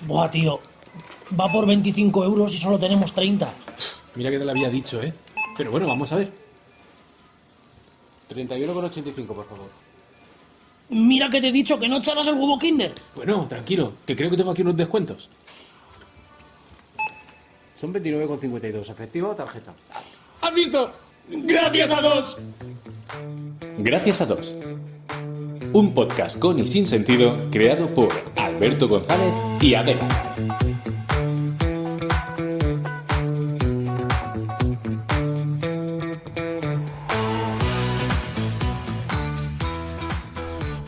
Buah, tío. Va por 25 euros y solo tenemos 30. Mira que te lo había dicho, ¿eh? Pero bueno, vamos a ver. 31,85, por favor. Mira que te he dicho que no echaras el huevo Kinder. Bueno, tranquilo, que creo que tengo aquí unos descuentos. Son 29,52, ¿efectivo o tarjeta? ¿Has visto? ¡Gracias a dos! Gracias a dos. Un podcast con y sin sentido creado por Alberto González y Adela.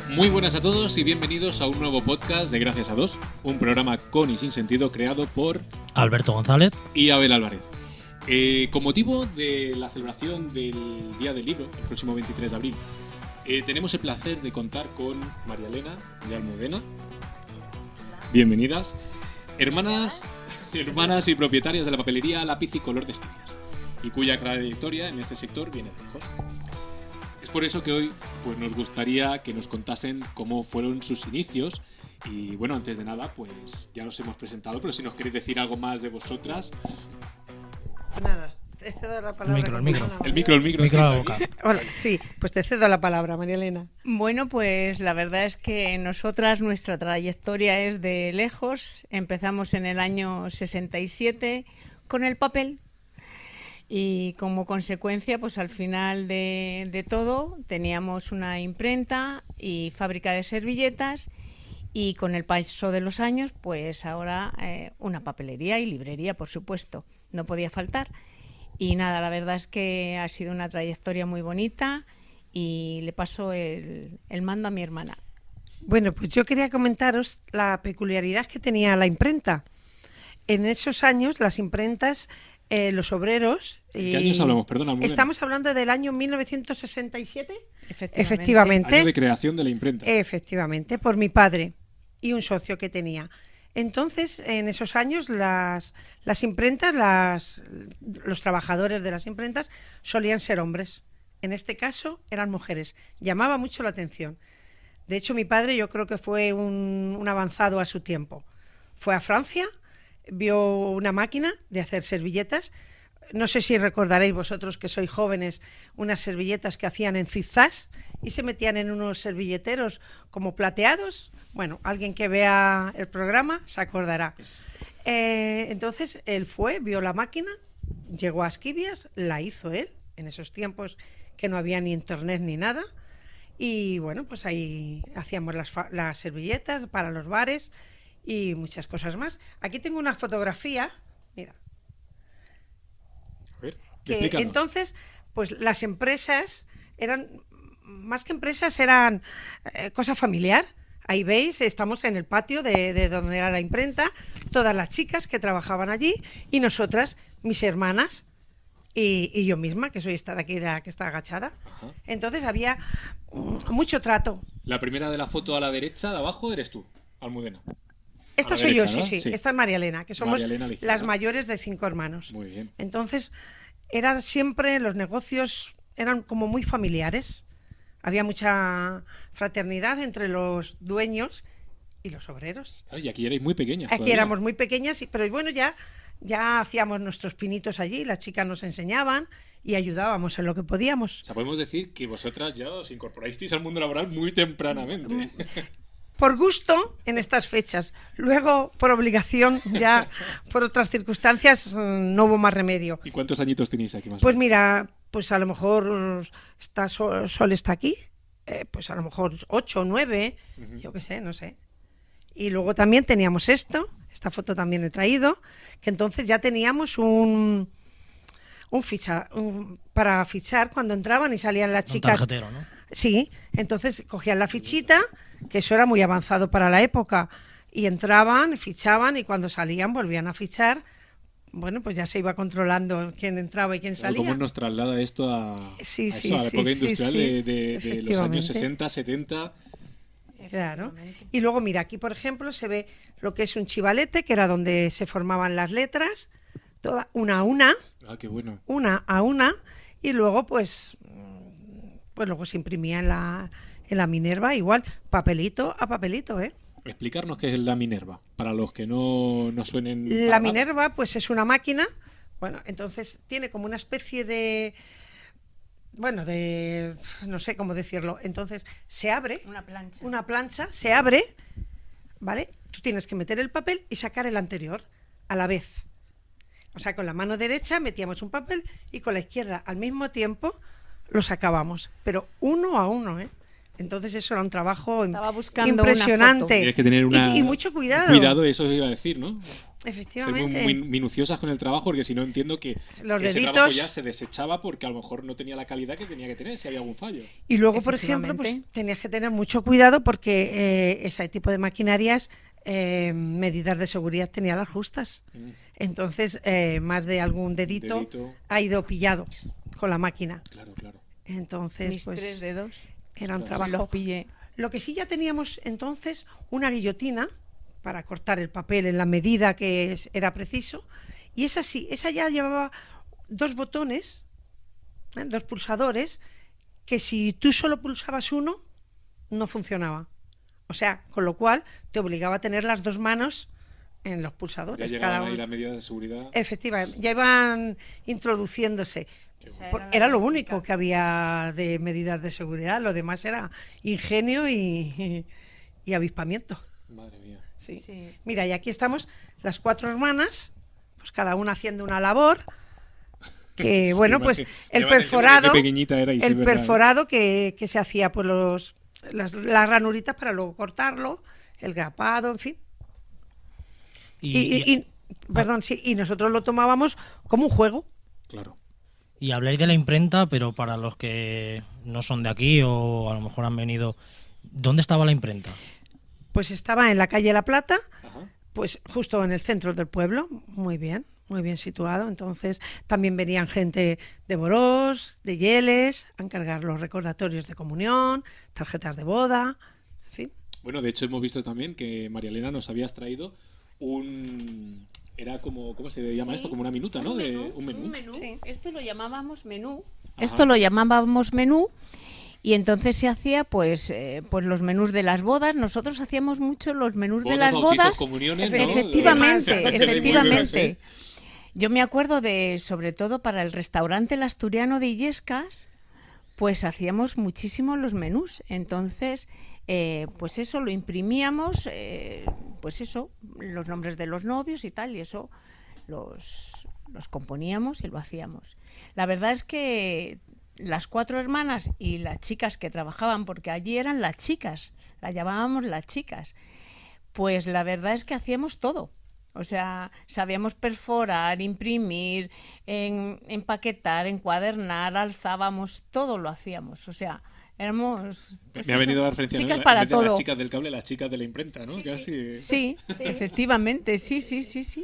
Muy buenas a todos y bienvenidos a un nuevo podcast de Gracias a Dos, un programa con y sin sentido creado por Alberto González y Abel Álvarez. Con motivo de la celebración del Día del Libro, el próximo 23 de abril, tenemos el placer de contar con María Elena de Almudena. Bienvenidas. Hermanas y propietarias de la papelería Lápiz y Color de Esquivias, y cuya trayectoria en este sector viene de lejos. Es por eso que hoy pues, nos gustaría que nos contasen cómo fueron sus inicios. Y bueno, antes de nada, pues ya los hemos presentado, pero si nos queréis decir algo más de vosotras. Pues nada, te cedo la palabra. El micro. El micro. Micro a la sí, boca. Hola, sí, pues te cedo la palabra, María Elena. Bueno, pues la verdad es que nosotras, nuestra trayectoria es de lejos. Empezamos en el año 67 con el papel y como consecuencia, pues al final de todo teníamos una imprenta y fábrica de servilletas y con el paso de los años, pues ahora una papelería y librería, por supuesto, no podía faltar. Y nada, la verdad es que ha sido una trayectoria muy bonita y le paso el mando a mi hermana. Bueno, pues yo quería comentaros la peculiaridad que tenía la imprenta. En esos años, las imprentas, los obreros... ¿En qué años hablamos? Perdona, Almudena. Estamos hablando del año 1967. Efectivamente. Efectivamente. Año de creación de la imprenta. Efectivamente, por mi padre y un socio que tenía. Entonces, en esos años, las imprentas, los trabajadores de las imprentas solían ser hombres. En este caso, eran mujeres. Llamaba mucho la atención. De hecho, mi padre yo creo que fue un avanzado a su tiempo. Fue a Francia, vio una máquina de hacer servilletas. No sé si recordaréis vosotros que sois jóvenes, unas servilletas que hacían en zigzags y se metían en unos servilleteros como plateados. Bueno, alguien que vea el programa se acordará. Entonces él fue, vio la máquina, llegó a Esquivias, la hizo él, en esos tiempos que no había ni internet ni nada. Y bueno, pues ahí hacíamos las servilletas para los bares y muchas cosas más. Aquí tengo una fotografía, mira. A ver, Que explícanos. entonces, pues las empresas eran, más que empresas, eran cosa familiar. Ahí veis, estamos en el patio de donde era la imprenta, todas las chicas que trabajaban allí y nosotras, mis hermanas y yo misma, que soy esta de aquí, la que está agachada. Ajá. Entonces había mucho trato. La primera de la foto a la derecha de abajo eres tú, Almudena. Esta A la soy derecha, yo, ¿no? sí. Sí. Esta es María Elena, que somos María Elena a la izquierda. las mayores de 5 hermanos. Muy bien. Entonces, era siempre, los negocios eran como muy familiares. Había mucha fraternidad entre los dueños y los obreros. Claro, y aquí erais muy pequeñas. Aquí todavía. éramos muy pequeñas, pero bueno, ya hacíamos nuestros pinitos allí, las chicas nos enseñaban y ayudábamos en lo que podíamos. O sea, podemos decir que vosotras ya os incorporasteis al mundo laboral muy tempranamente. Por gusto en estas fechas. Luego, por obligación, ya por otras circunstancias, no hubo más remedio. ¿Y cuántos añitos tenéis aquí más o Pues menos? mira, pues a lo mejor Sol está aquí, pues a lo mejor 8 o 9, yo qué sé, no sé. Y luego también teníamos esta foto también he traído, que entonces ya teníamos para fichar cuando entraban y salían las Un chicas. tarjetero, ¿no? Sí, entonces cogían la fichita, que eso era muy avanzado para la época, y entraban, fichaban y cuando salían volvían a fichar. Bueno, pues ya se iba controlando quién entraba y quién Claro, salía. ¿cómo nos traslada esto a, Sí, a sí, eso, a la sí, época sí, industrial sí, de los efectivamente. años 60, 70? Claro. Y luego, mira, aquí por ejemplo se ve lo que es un chivalete, que era donde se formaban las letras, toda una a una, Ah, qué bueno. y luego pues luego se imprimía en la Minerva, igual, papelito a papelito, ¿eh? Explicarnos qué es la Minerva, para los que no suenen... para La nada. Minerva, pues es una máquina, bueno, entonces tiene como una especie de, bueno, de, no sé cómo decirlo, entonces se abre, Una plancha. se abre, ¿vale? Tú tienes que meter el papel y sacar el anterior a la vez. O sea, con la mano derecha metíamos un papel y con la izquierda al mismo tiempo lo sacábamos, pero uno a uno, ¿eh? Entonces eso era un trabajo Estaba buscando una impresionante. foto. Tienes que tener Y mucho cuidado. Cuidado, eso iba a decir, ¿no? Ser Efectivamente. muy minuciosas con el trabajo, porque si no entiendo que Los ese deditos. trabajo ya se desechaba porque a lo mejor no tenía la calidad que tenía que tener si había algún fallo. Y luego, por ejemplo, pues Efectivamente. tenías que tener mucho cuidado porque ese tipo de maquinarias, medidas de seguridad tenía las justas. Entonces, más de algún dedito ha ido pillado con la máquina. Claro, claro. Entonces, Mis pues 3 dedos era un Ostras. trabajo. los pillé. Lo que sí ya teníamos entonces una guillotina para cortar el papel en la medida que era preciso. Y esa sí, esa ya llevaba 2 botones, 2 pulsadores, que si tú solo pulsabas uno, no funcionaba. O sea, con lo cual te obligaba a tener las 2 manos en los Ya pulsadores. llegaban ahí uno. las medidas de seguridad. Efectivamente, ya iban introduciéndose. Esa Era la lo técnica. único que había de medidas de seguridad, lo demás era ingenio y avispamiento. Madre mía. Sí. Sí. Mira, y aquí estamos las 4 hermanas, pues cada una haciendo una labor. Que Es bueno, que pues imagino- el llama la atención perforado, qué pequeñita era y sí, el verdad, ¿eh? perforado que se hacía por las ranuritas para luego cortarlo, el grapado, en fin. Perdón, sí, y nosotros lo tomábamos como un juego. Claro. Y habláis de la imprenta, pero para los que no son de aquí o a lo mejor han venido, ¿dónde estaba la imprenta? Pues estaba en la calle La Plata, Ajá. pues justo en el centro del pueblo, muy bien situado. Entonces también venían gente de Borós, de Yeles, a encargar los recordatorios de comunión, tarjetas de boda, en fin. Bueno, de hecho hemos visto también que María Elena nos habías traído un... Era como, ¿cómo se llama Sí, esto? Como una minuta, ¿no? Un menú. Sí. Esto lo llamábamos menú. Ajá. Esto lo llamábamos menú. Y entonces se hacía pues los menús de las bodas. Nosotros hacíamos mucho los menús de las bautizos, bodas. comuniones, ¿no? Efectivamente, Muy bien, efectivamente. ¿sí? Yo me acuerdo de, sobre todo para el restaurante El Asturiano de Illescas, pues hacíamos muchísimo los menús. Entonces, pues eso lo imprimíamos, pues eso, los nombres de los novios y tal, y eso los componíamos y lo hacíamos. La verdad es que las 4 hermanas y las chicas que trabajaban, porque allí eran las chicas, las llamábamos las chicas, pues la verdad es que hacíamos todo. O sea, sabíamos perforar, imprimir, empaquetar, encuadernar, alzábamos, todo lo hacíamos. O sea, éramos... pues Me ha eso, venido la referencia, ¿no? chicas En para vez de las todo. chicas del cable, las chicas de la imprenta, ¿no? Casi. Sí, efectivamente, sí,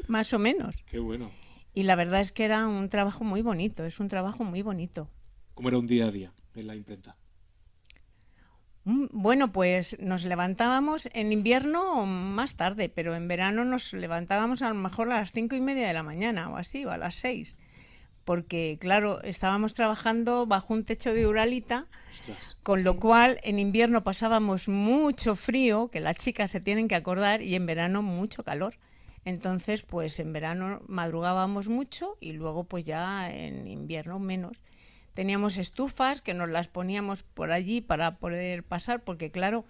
más o menos. Qué bueno. Y la verdad es que era un trabajo muy bonito, es un trabajo muy bonito. ¿Cómo era un día a día en la imprenta? Bueno, pues nos levantábamos en invierno más tarde, pero en verano nos levantábamos a lo mejor a las 5:30 de la mañana o así, o a las 6. Porque, claro, estábamos trabajando bajo un techo de uralita, Ostras. con lo cual en invierno pasábamos mucho frío, que las chicas se tienen que acordar, y en verano mucho calor. Entonces, pues en verano madrugábamos mucho y luego pues ya en invierno menos. Teníamos estufas que nos las poníamos por allí para poder pasar, porque claro,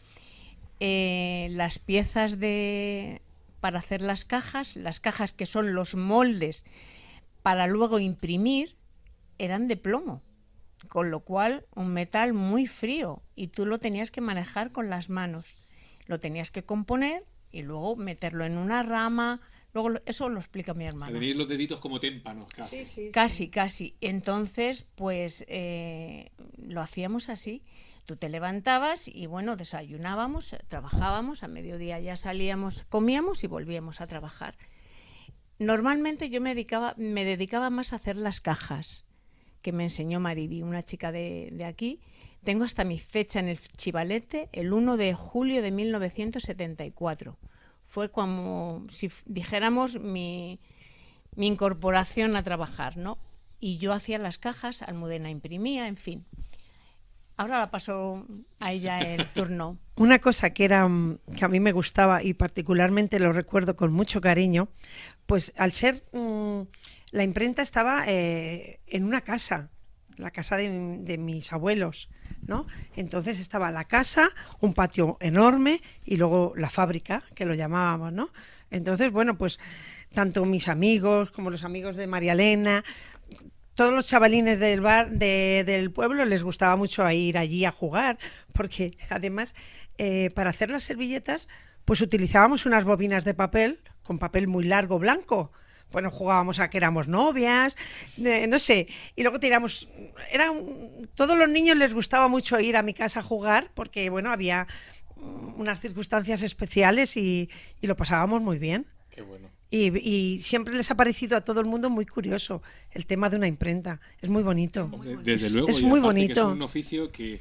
las piezas para hacer las cajas que son los moldes para luego imprimir, eran de plomo, con lo cual un metal muy frío y tú lo tenías que manejar con las manos. Lo tenías que componer y luego meterlo en una rama. Luego eso lo explica mi O hermana. sea, tenéis los deditos como témpanos, casi. Casi. Entonces, pues lo hacíamos así. Tú te levantabas y bueno, desayunábamos, trabajábamos, a mediodía ya salíamos, comíamos y volvíamos a trabajar. Normalmente yo me dedicaba más a hacer las cajas, que me enseñó Mariby, una chica de aquí. Tengo hasta mi fecha en el chivalete, el 1 de julio de 1974. Fue como si dijéramos mi incorporación a trabajar, ¿no? Y yo hacía las cajas, Almudena imprimía, en fin. Ahora la paso a ella el turno. una cosa que a mí me gustaba y particularmente lo recuerdo con mucho cariño, pues al ser la imprenta estaba en una casa, la casa de mis abuelos, ¿no? Entonces estaba la casa, un patio enorme y luego la fábrica, que lo llamábamos, ¿no? Entonces, bueno, pues tanto mis amigos como los amigos de María Elena, todos los chavalines del pueblo les gustaba mucho ir allí a jugar, porque además para hacer las servilletas pues utilizábamos unas bobinas de papel con papel muy largo blanco. Bueno, jugábamos a que éramos novias, no sé, y luego todos los niños les gustaba mucho ir a mi casa a jugar porque, bueno, había unas circunstancias especiales y lo pasábamos muy bien. Qué bueno. Y siempre les ha parecido a todo el mundo muy curioso el tema de una imprenta. Es muy bonito. Desde luego, es y muy aparte bonito. que es un oficio que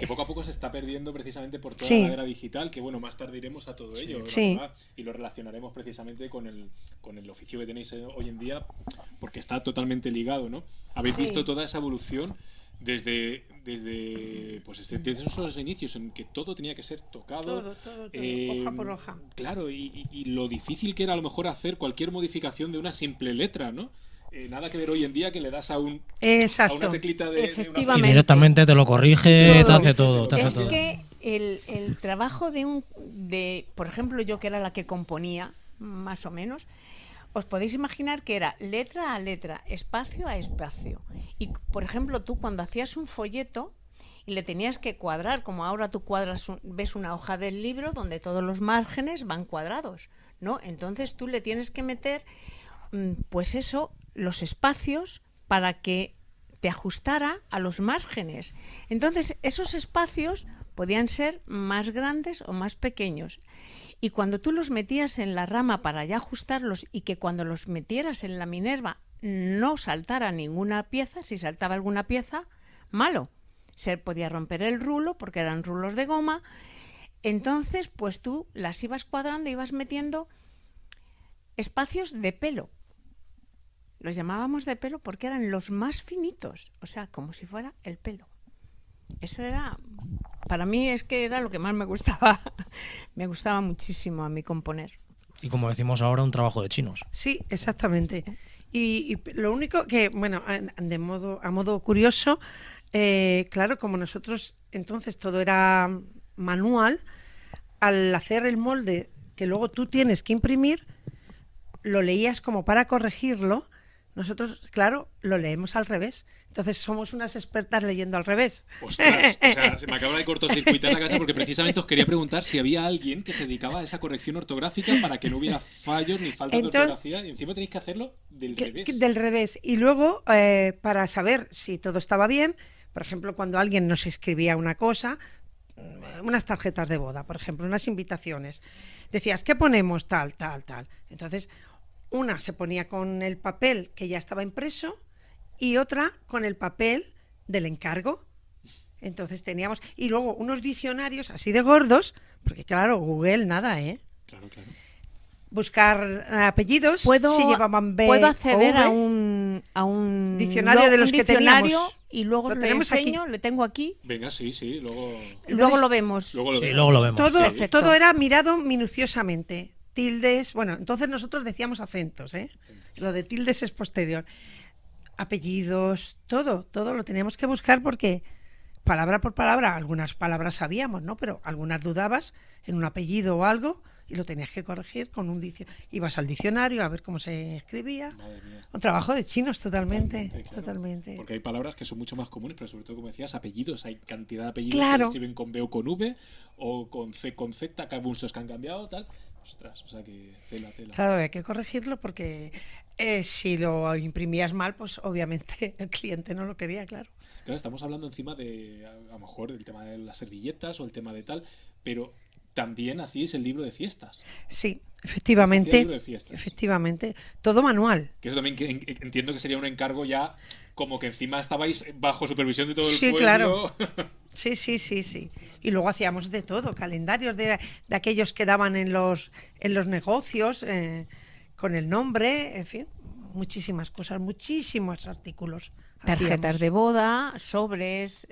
poco a poco se está perdiendo precisamente por toda la era digital, que bueno, más tarde iremos a todo ello, ¿verdad? Y lo relacionaremos precisamente con el oficio que tenéis hoy en día, porque está totalmente ligado, ¿no? Habéis visto toda esa evolución desde esos inicios en que todo tenía que ser tocado, todo, hoja por hoja. Claro, y lo difícil que era a lo mejor hacer cualquier modificación de una simple letra, ¿no? Nada que ver hoy en día que le das a una teclita de Efectivamente. Y directamente te lo corrige, te hace todo. Es que el trabajo por ejemplo, yo que era la que componía, más o menos, os podéis imaginar que era letra a letra, espacio a espacio. Y, por ejemplo, tú cuando hacías un folleto y le tenías que cuadrar, como ahora tú ves una hoja del libro donde todos los márgenes van cuadrados, ¿no? Entonces tú le tienes que meter, pues eso, los espacios para que te ajustara a los márgenes. Entonces, esos espacios podían ser más grandes o más pequeños. Y cuando tú los metías en la rama para ya ajustarlos y que cuando los metieras en la Minerva no saltara ninguna pieza, si saltaba alguna pieza, malo. Se podía romper el rulo porque eran rulos de goma. Entonces, pues tú las ibas cuadrando, ibas metiendo espacios de pelo. Los llamábamos de pelo porque eran los más finitos, o sea, como si fuera el pelo. Eso era, para mí es que era lo que más me gustaba. Me gustaba muchísimo a mí componer. Y como decimos ahora, un trabajo de chinos. Sí, exactamente. Y lo único que, bueno, a modo curioso, claro, como nosotros entonces todo era manual, al hacer el molde que luego tú tienes que imprimir, lo leías como para corregirlo. Nosotros, claro, lo leemos al revés. Entonces somos unas expertas leyendo al revés. ¡Ostras! O sea, se me acaba de cortocircuitar la cabeza porque precisamente os quería preguntar si había alguien que se dedicaba a esa corrección ortográfica para que no hubiera fallos ni faltas de ortografía y encima tenéis que hacerlo del revés. Del revés. Y luego, para saber si todo estaba bien, por ejemplo, cuando alguien nos escribía una cosa, unas tarjetas de boda, por ejemplo, unas invitaciones, decías, ¿qué ponemos? Tal, tal, tal. Entonces, una se ponía con el papel que ya estaba impreso y otra con el papel del encargo. Entonces teníamos, y luego unos diccionarios así de gordos, porque claro, Google nada, ¿eh? Claro. Buscar apellidos, si llevaban B puedo acceder o V, a un diccionario de los que teníamos. Y luego lo enseño, le tengo aquí. Venga, sí, Luego lo vemos. Luego lo vemos. Todo era mirado minuciosamente. Tildes, bueno, entonces nosotros decíamos acentos, ¿eh? Lo de tildes es posterior. Apellidos, todo lo teníamos que buscar porque palabra por palabra, algunas palabras sabíamos, ¿no? Pero algunas dudabas en un apellido o algo y lo tenías que corregir con un diccionario. Ibas al diccionario a ver cómo se escribía. Madre mía. Un trabajo de chinos totalmente. Porque hay palabras que son mucho más comunes, pero sobre todo, como decías, apellidos. Hay cantidad de apellidos Claro. que se escriben con B o con V o con C con Z, acá hay muchos que han cambiado, tal. Ostras, o sea que tela. Claro, hay que corregirlo porque si lo imprimías mal, pues obviamente el cliente no lo quería, claro. Claro, estamos hablando encima de, a lo mejor, del tema de las servilletas o el tema de tal, pero también hacíais el libro de fiestas. Sí, efectivamente. El libro de fiestas. Efectivamente. Todo manual. Que eso también entiendo que sería un encargo ya como que encima estabais bajo supervisión de todo el Sí, pueblo. claro. Sí. Y luego hacíamos de todo, calendarios de aquellos que daban en los negocios, con el nombre, en fin, muchísimas cosas, muchísimos artículos. Tarjetas hacíamos. de boda, sobres,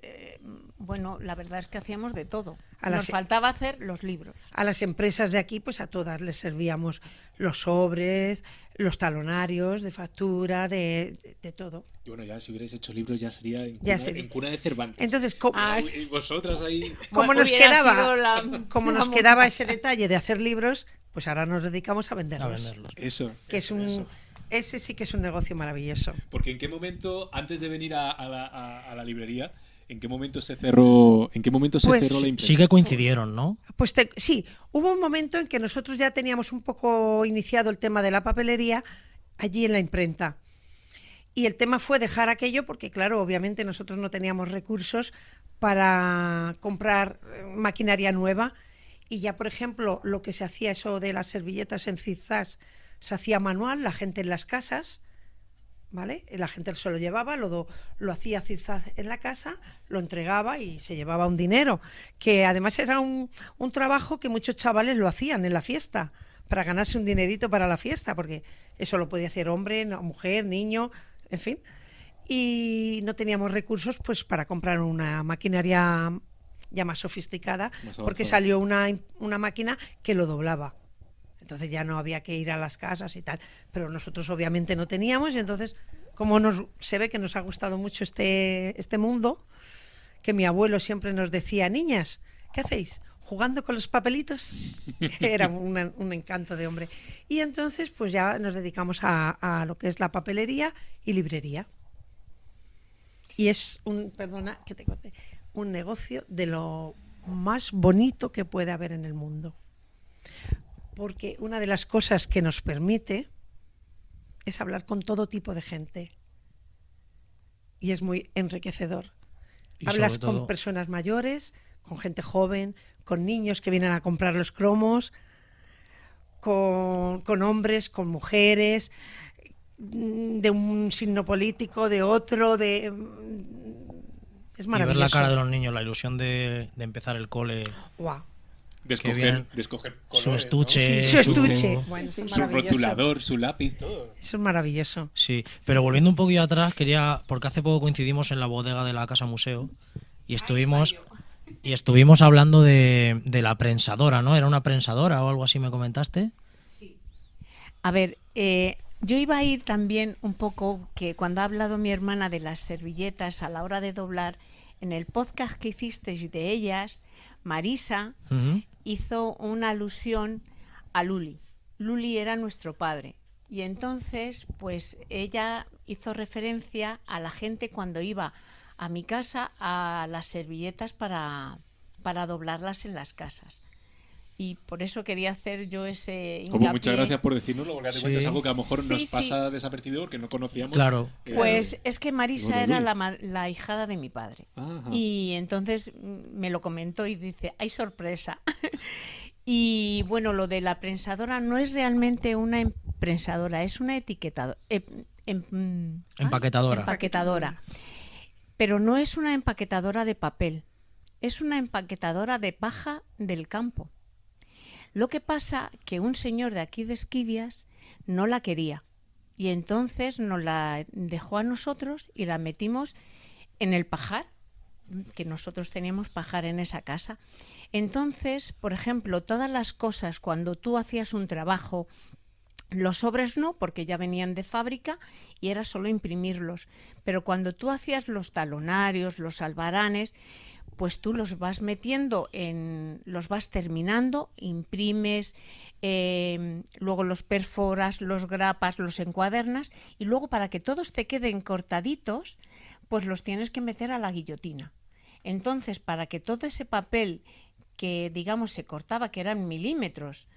bueno, la verdad es que hacíamos de todo. A Nos las- faltaba hacer los libros. A las empresas de aquí, pues a todas les servíamos los sobres, los talonarios de factura, de todo. Y bueno, ya si hubierais hecho libros ya sería en Ya cuna, sería. en cuna de Cervantes. Entonces, Y vosotras ahí... como Bueno, nos hubiera quedaba, sido como la nos quedaba ese detalle de hacer libros, pues ahora nos dedicamos a A venderlos. venderlos. Eso. Que es ese sí que es un negocio maravilloso. Porque en qué momento, antes de venir a la librería, ¿en qué momento se cerró, Pues, la imprenta? Sí que coincidieron, ¿no? Pues sí, hubo un momento en que nosotros ya teníamos un poco iniciado el tema de la papelería allí en la imprenta. Y el tema fue dejar aquello porque, claro, obviamente nosotros no teníamos recursos para comprar maquinaria nueva. Y ya, por ejemplo, lo que se hacía, eso de las servilletas en zigzags, se hacía manual, la gente en las casas, ¿vale? La gente se lo llevaba, lo hacía zigzag en la casa, lo entregaba y se llevaba un dinero, que además era un trabajo que muchos chavales lo hacían en la fiesta, para ganarse un dinerito para la fiesta, porque eso lo podía hacer hombre, mujer, niño, en fin. Y no teníamos recursos pues para comprar una maquinaria ya más sofisticada, Más porque avanzada. salió una máquina que lo doblaba. Entonces ya no había que ir a las casas y tal. Pero nosotros obviamente no teníamos y entonces, como se ve que nos ha gustado mucho este mundo, que mi abuelo siempre nos decía, niñas, ¿qué hacéis? ¿Jugando con los papelitos? Era un encanto de hombre. Y entonces pues ya nos dedicamos a lo que es la papelería y librería. Y es perdona que te corte, un negocio de lo más bonito que puede haber en el mundo. Porque una de las cosas que nos permite es hablar con todo tipo de gente. Y es muy enriquecedor. Y Hablas sobre todo- con personas mayores, con gente joven, con niños que vienen a comprar los cromos, con hombres, con mujeres, de un signo político, de otro, es Y ver maravilloso. la cara de los niños, la ilusión de empezar el cole, Guau. De bien. escoger su colores, estuche, Sí, su estuche. Bueno, eso ¿no? es Su maravilloso. rotulador, su lápiz, todo. Eso es maravilloso. Sí, pero volviendo un poquillo atrás, porque hace poco coincidimos en la bodega de la Casa Museo y estuvimos hablando de la prensadora, ¿no? ¿Era una prensadora o algo así me comentaste? A ver, yo iba a ir también un poco, que cuando ha hablado mi hermana de las servilletas a la hora de doblar, en el podcast que hicisteis de ellas, Marisa Ujú. hizo una alusión a Luli. Luli era nuestro padre. Y entonces, pues ella hizo referencia a la gente cuando iba a mi casa a las servilletas para doblarlas en las casas. Y por eso quería hacer yo ese Como hincapié. muchas gracias por decirnoslo, porque te Sí. cuenta es algo que a lo mejor Sí, nos sí. pasa desapercibido porque no conocíamos. Claro. Pues es que Marisa Bueno, era Luli. la hijada de mi padre. Ajá. Y entonces me lo comentó y dice, hay sorpresa. Y bueno, lo de la prensadora no es realmente una prensadora, es una etiquetadora. Empaquetadora. Empaquetadora. Pero no es una empaquetadora de papel, es una empaquetadora de paja del campo. Lo que pasa que un señor de aquí de Esquivias no la quería y entonces nos la dejó a nosotros y la metimos en el pajar, que nosotros teníamos pajar en esa casa. Entonces, por ejemplo, todas las cosas, cuando tú hacías un trabajo, los sobres no, porque ya venían de fábrica y era solo imprimirlos. Pero cuando tú hacías los talonarios, los albaranes, pues tú los vas metiendo los vas terminando, imprimes, luego los perforas, los grapas, los encuadernas y luego para que todos te queden cortaditos, pues los tienes que meter a la guillotina. Entonces, para que todo ese papel que digamos se cortaba, que eran milímetros,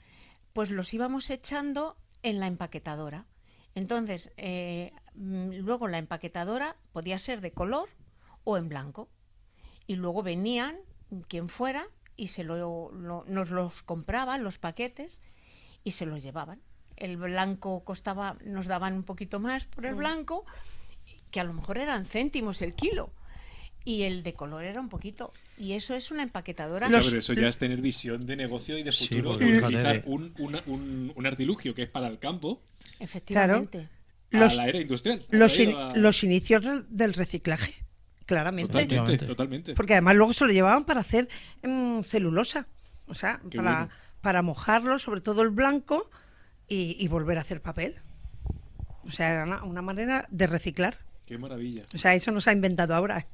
pues los íbamos echando en la empaquetadora. Entonces, luego la empaquetadora podía ser de color o en blanco. Y luego venían quien fuera y nos los compraban, los paquetes, y se los llevaban. El blanco nos daban un poquito más por el blanco, que a lo mejor eran céntimos el kilo. Y el de color era un poquito. Y eso es una empaquetadora. O sea, pero eso ya es tener visión de negocio y de Sí, futuro. porque Y fíjate utilizar de- un artilugio que es para el campo. Efectivamente. Los- la era industrial. los inicios del reciclaje, claramente. Totalmente, totalmente. Porque además luego se lo llevaban para hacer celulosa, o sea, Qué bueno. para mojarlo, sobre todo el blanco, y volver a hacer papel. O sea, era una manera de reciclar. Qué maravilla. O sea, eso no se ha inventado ahora.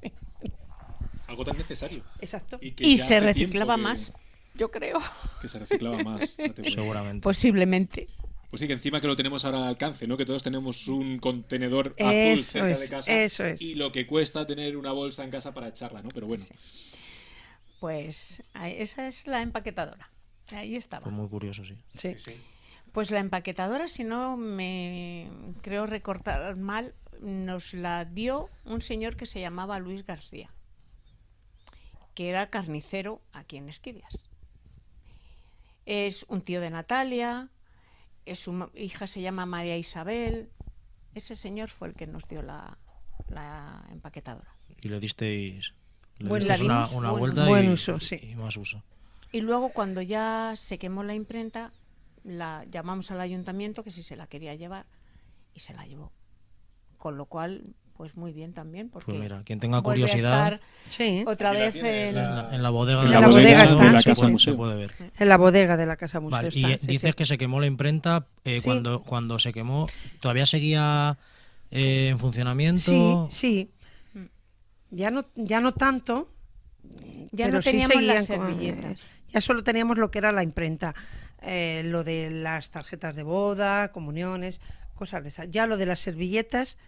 Algo tan necesario. Exacto. que Y ya se hace reciclaba tiempo más, yo creo. Que se reciclaba más. date cuenta. Seguramente. Posiblemente. Pues sí, que encima que lo tenemos ahora al alcance, ¿no? Que todos tenemos un contenedor azul Eso cerca es, de casa. eso es. Y lo que cuesta tener una bolsa en casa para echarla, ¿no? Pero bueno. Pues esa es la empaquetadora. Ahí estaba. Pues muy curioso, sí. Sí. Sí. Pues la empaquetadora, si no me creo recordar mal, nos la dio un señor que se llamaba Luis García, que era carnicero aquí en Esquivias. Es un tío de Natalia, su hija se llama María Isabel. Ese señor fue el que nos dio la empaquetadora. Y le disteis, Bueno, la una, dimos una buen vuelta buen y, uso, sí. y más uso. Y luego cuando ya se quemó la imprenta, la llamamos al ayuntamiento que si se la quería llevar y se la llevó. Con lo cual, pues muy bien también, porque Pues mira, quien tenga vuelve a curiosidad, estar Sí, otra Aquí la vez tiene, en... la- en la bodega En de la la bodega casa, está, se sí, puede- sí. se puede ver. en la bodega de la Casa Museo Vale, está, y sí, dices sí. que se quemó la imprenta Sí. cuando se quemó, ¿todavía seguía en funcionamiento? Sí, sí. Ya no tanto, Ya pero no sí teníamos las seguían servilletas. ya solo teníamos lo que era la imprenta, lo de las tarjetas de boda, comuniones, cosas de esas. Ya lo de las servilletas,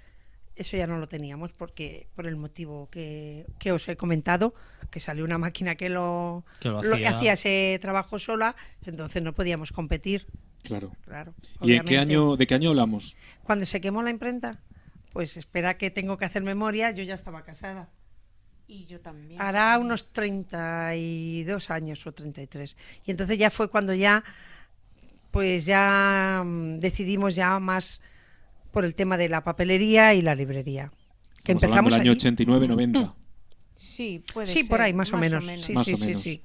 eso ya no lo teníamos porque por el motivo que os he comentado, que salió una máquina que Que lo lo hacía. hacía ese trabajo sola, entonces no podíamos competir, Claro. claro. ¿Y en qué obviamente. de qué año hablamos? Cuando se quemó la imprenta, pues espera que tengo que hacer memoria, yo ya estaba casada. Y yo también. Hará unos 32 años o 33. Y entonces ya fue cuando ya, pues ya decidimos ya más por el tema de la papelería y la librería. Que Estamos hablando empezamos del año allí. 89-90. Sí, puede Sí, ser. por ahí, más o menos. Sí, Más sí, o sí, menos. sí.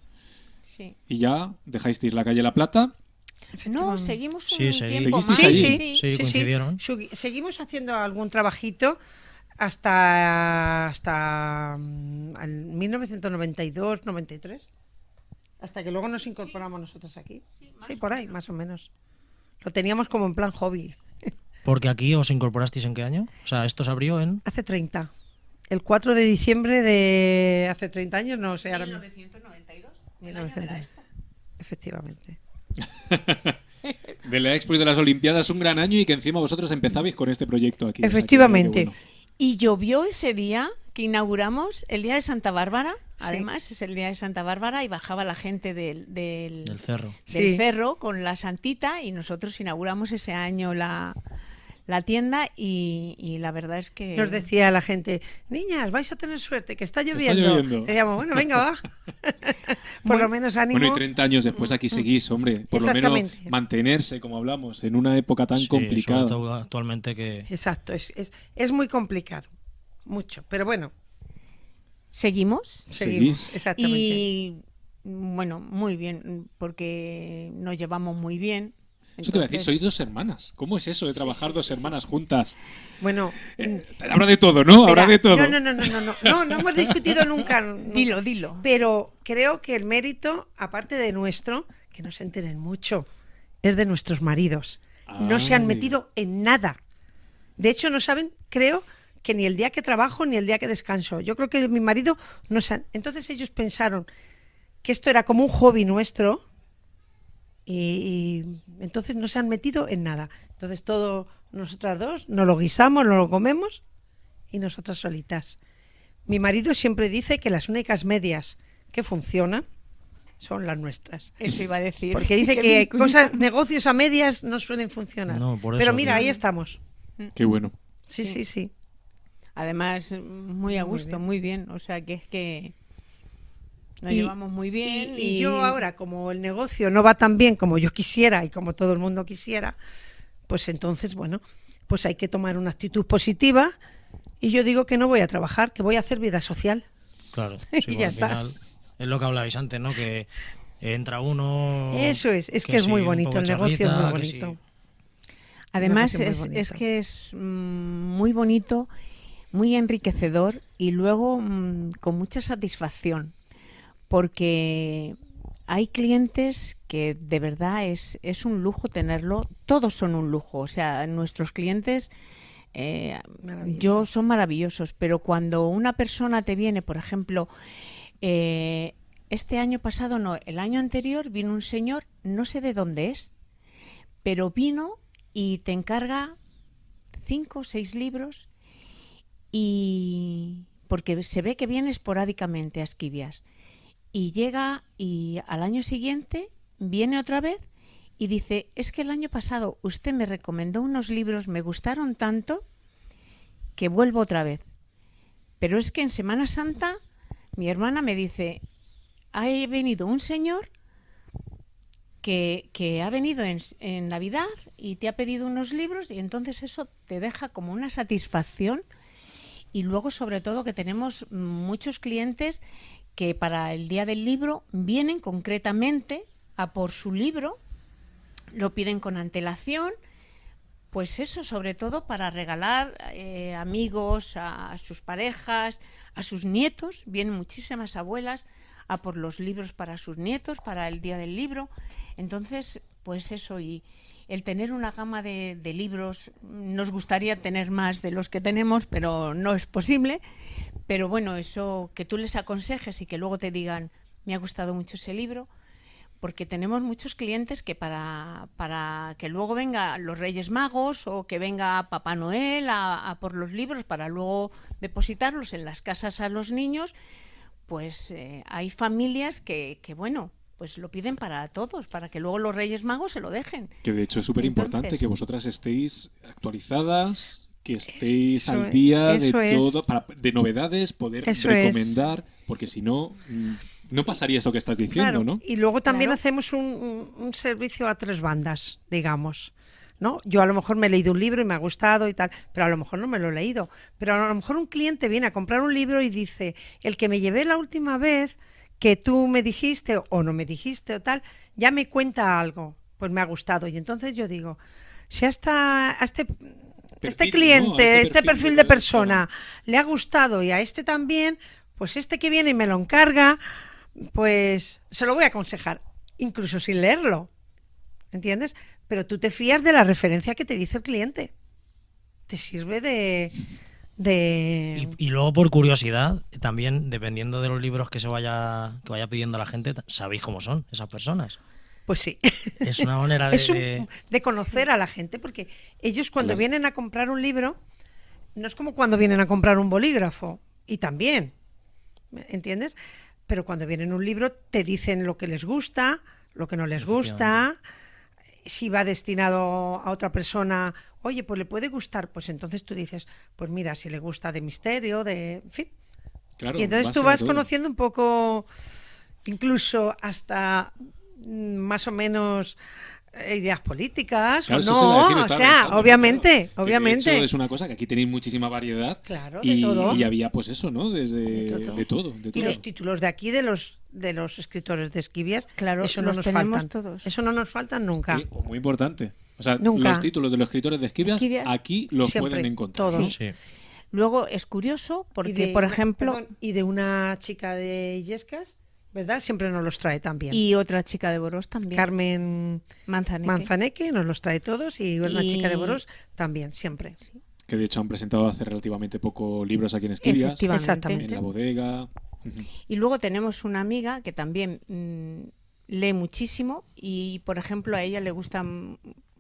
Sí. Y ya dejáis de ir la calle La Plata. No, seguimos Sí, un seguí. tiempo más. ¿Seguisteis Sí, allí? Sí, coincidieron. Seguimos haciendo algún trabajito hasta el 1992, 93. Hasta que luego nos incorporamos nosotros aquí. Sí, por ahí, más o menos. Lo teníamos como en plan hobby. Porque aquí os incorporasteis ¿en qué año? O sea, esto se abrió en... Hace 30. El 4 de diciembre de hace 30 años, no sé, ahora mismo. 1992. 1900. Efectivamente. De la Expo y de las Olimpiadas, un gran año y que encima vosotros empezabais con este proyecto aquí. O sea, que Efectivamente. qué bueno. Y llovió ese día que inauguramos el día de Santa Bárbara. Sí. Además, es el día de Santa Bárbara y bajaba la gente del cerro. Sí. cerro con la santita y nosotros inauguramos ese año la tienda y la verdad es que... Nos decía la gente, niñas, vais a tener suerte, que está está lloviendo. lloviendo. Decíamos, bueno, venga, va. Por lo menos ánimo. Bueno, y 30 años después aquí seguís, hombre. Por lo menos Exactamente. mantenerse, como hablamos, en una época tan Sí, complicada. sobre todo actualmente que... Exacto, es muy complicado. Mucho. Pero bueno, Seguimos. seguimos. Seguís. Exactamente. Y bueno, muy bien, porque nos llevamos muy bien. Eso te iba a decir, Entonces, sois dos hermanas. ¿Cómo es eso de trabajar dos hermanas juntas? Bueno, Habrá de todo, ¿no? Habrá de todo. No hemos discutido nunca. Dilo. Pero creo que el mérito, aparte de nuestro, que no se enteren mucho, es de nuestros maridos. No se han Ay. metido en nada. De hecho, no saben, creo, que ni el día que trabajo ni el día que descanso. Yo creo que mi marido no se... Entonces ellos pensaron que esto era como un hobby nuestro y entonces no se han metido en nada. Entonces todo, nosotras dos, nos lo guisamos, nos lo comemos y nosotras solitas. Mi marido siempre dice que las únicas medias que funcionan son las nuestras. Eso iba a decir. Porque dice que negocios a medias no suelen funcionar. No, por Pero eso, mira, claro. ahí estamos. Qué bueno. Sí, sí, sí. Además, muy a gusto, bien. muy bien. O sea, que es que nos Y- llevamos muy bien. Y yo ahora, como el negocio no va tan bien como yo quisiera y como todo el mundo quisiera, pues entonces, bueno, pues hay que tomar una actitud positiva y yo digo que no voy a trabajar, que voy a hacer vida social. Claro, Y sí, ya al está. final es lo que hablabais antes, ¿no? Que entra uno... Eso es que es muy sí, un bonito, poco el negocio es muy charlita, que sí. bonito. Además, Me parece muy es bonito. que es muy bonito, muy enriquecedor y luego con mucha satisfacción, porque hay clientes que de verdad es un lujo tenerlo, todos son un lujo, o sea, nuestros clientes son maravillosos, pero cuando una persona te viene, por ejemplo, este año pasado no, el año anterior vino un señor, no sé de dónde es, pero vino y te encarga 5 o 6 libros y porque se ve que viene esporádicamente a Esquivias y llega y al año siguiente viene otra vez y dice, es que el año pasado usted me recomendó unos libros, me gustaron tanto que vuelvo otra vez. Pero es que en Semana Santa mi hermana me dice, ha venido un señor que ha venido en Navidad y te ha pedido unos libros y entonces eso te deja como una satisfacción. Y luego, sobre todo, que tenemos muchos clientes que para el día del libro vienen concretamente a por su libro, lo piden con antelación, pues eso, sobre todo para regalar amigos, a sus parejas, a sus nietos. Vienen muchísimas abuelas a por los libros para sus nietos, para el día del libro. Entonces, pues eso, y el tener una gama de libros, nos gustaría tener más de los que tenemos, pero no es posible. Pero bueno, eso que tú les aconsejes y que luego te digan, me ha gustado mucho ese libro, porque tenemos muchos clientes que para que luego venga los Reyes Magos o que venga Papá Noel a por los libros para luego depositarlos en las casas a los niños, pues hay familias que bueno, pues lo piden para todos, para que luego los Reyes Magos se lo dejen. Que de hecho es súper importante Entonces, que vosotras estéis actualizadas, que estéis Eso al es, día eso de es. todo, de novedades, poder Eso recomendar, porque si no, no pasaría esto que estás diciendo, Claro, ¿no? y luego también Claro. hacemos un servicio a 3 bandas, digamos, ¿no? Yo a lo mejor me he leído un libro y me ha gustado y tal, pero a lo mejor no me lo he leído. Pero a lo mejor un cliente viene a comprar un libro y dice, el que me llevé la última vez que tú me dijiste o no me dijiste o tal, ya me cuenta algo, pues me ha gustado. Y entonces yo digo, si hasta a este Perfil, cliente, ¿no? A este perfil de persona claro. le ha gustado y a este también, pues este que viene y me lo encarga, pues se lo voy a aconsejar, incluso sin leerlo, ¿entiendes? Pero tú te fías de la referencia que te dice el cliente. Te sirve de Y luego, por curiosidad, también, dependiendo de los libros que vaya pidiendo la gente, sabéis cómo son esas personas. Pues sí. Es una manera de conocer a la gente, porque ellos cuando Claro. vienen a comprar un libro, no es como cuando vienen a comprar un bolígrafo, y también, ¿entiendes? Pero cuando vienen a un libro te dicen lo que les gusta, lo que no les gusta, si va destinado a otra persona, oye, pues le puede gustar, pues entonces tú dices, pues mira, si le gusta de misterio, en fin. Claro, Y entonces base tú de vas todo. conociendo un poco, incluso hasta más o menos ideas políticas, Claro, o eso se iba a no, decir, o estaba sea, pensando, ¿no? obviamente, Claro, que de obviamente. hecho es una cosa que aquí tenéis muchísima variedad. Claro, de todo. Y había pues eso, ¿no? De De todo. Y los títulos de aquí de los escritores de Esquivias, Claro, eso no los nos tenemos faltan. todos. Eso no nos faltan nunca. Sí, muy importante. O sea, Nunca. los títulos de los escritores de Esquivias Esquivias, aquí los siempre, pueden encontrar. todos. Sí. Luego es curioso porque, Y de por una- ejemplo, perdón, y de una chica de Illescas, ¿verdad? Siempre nos los trae también. y otra chica de Borós también, Carmen Manzaneque nos los trae todos y una chica de Borós también, siempre. Que de hecho han presentado hace relativamente poco libros aquí en Esquivias. Efectivamente. Exactamente. En la bodega. Ujú. Y luego tenemos una amiga que también lee muchísimo y, por ejemplo, a ella le gusta,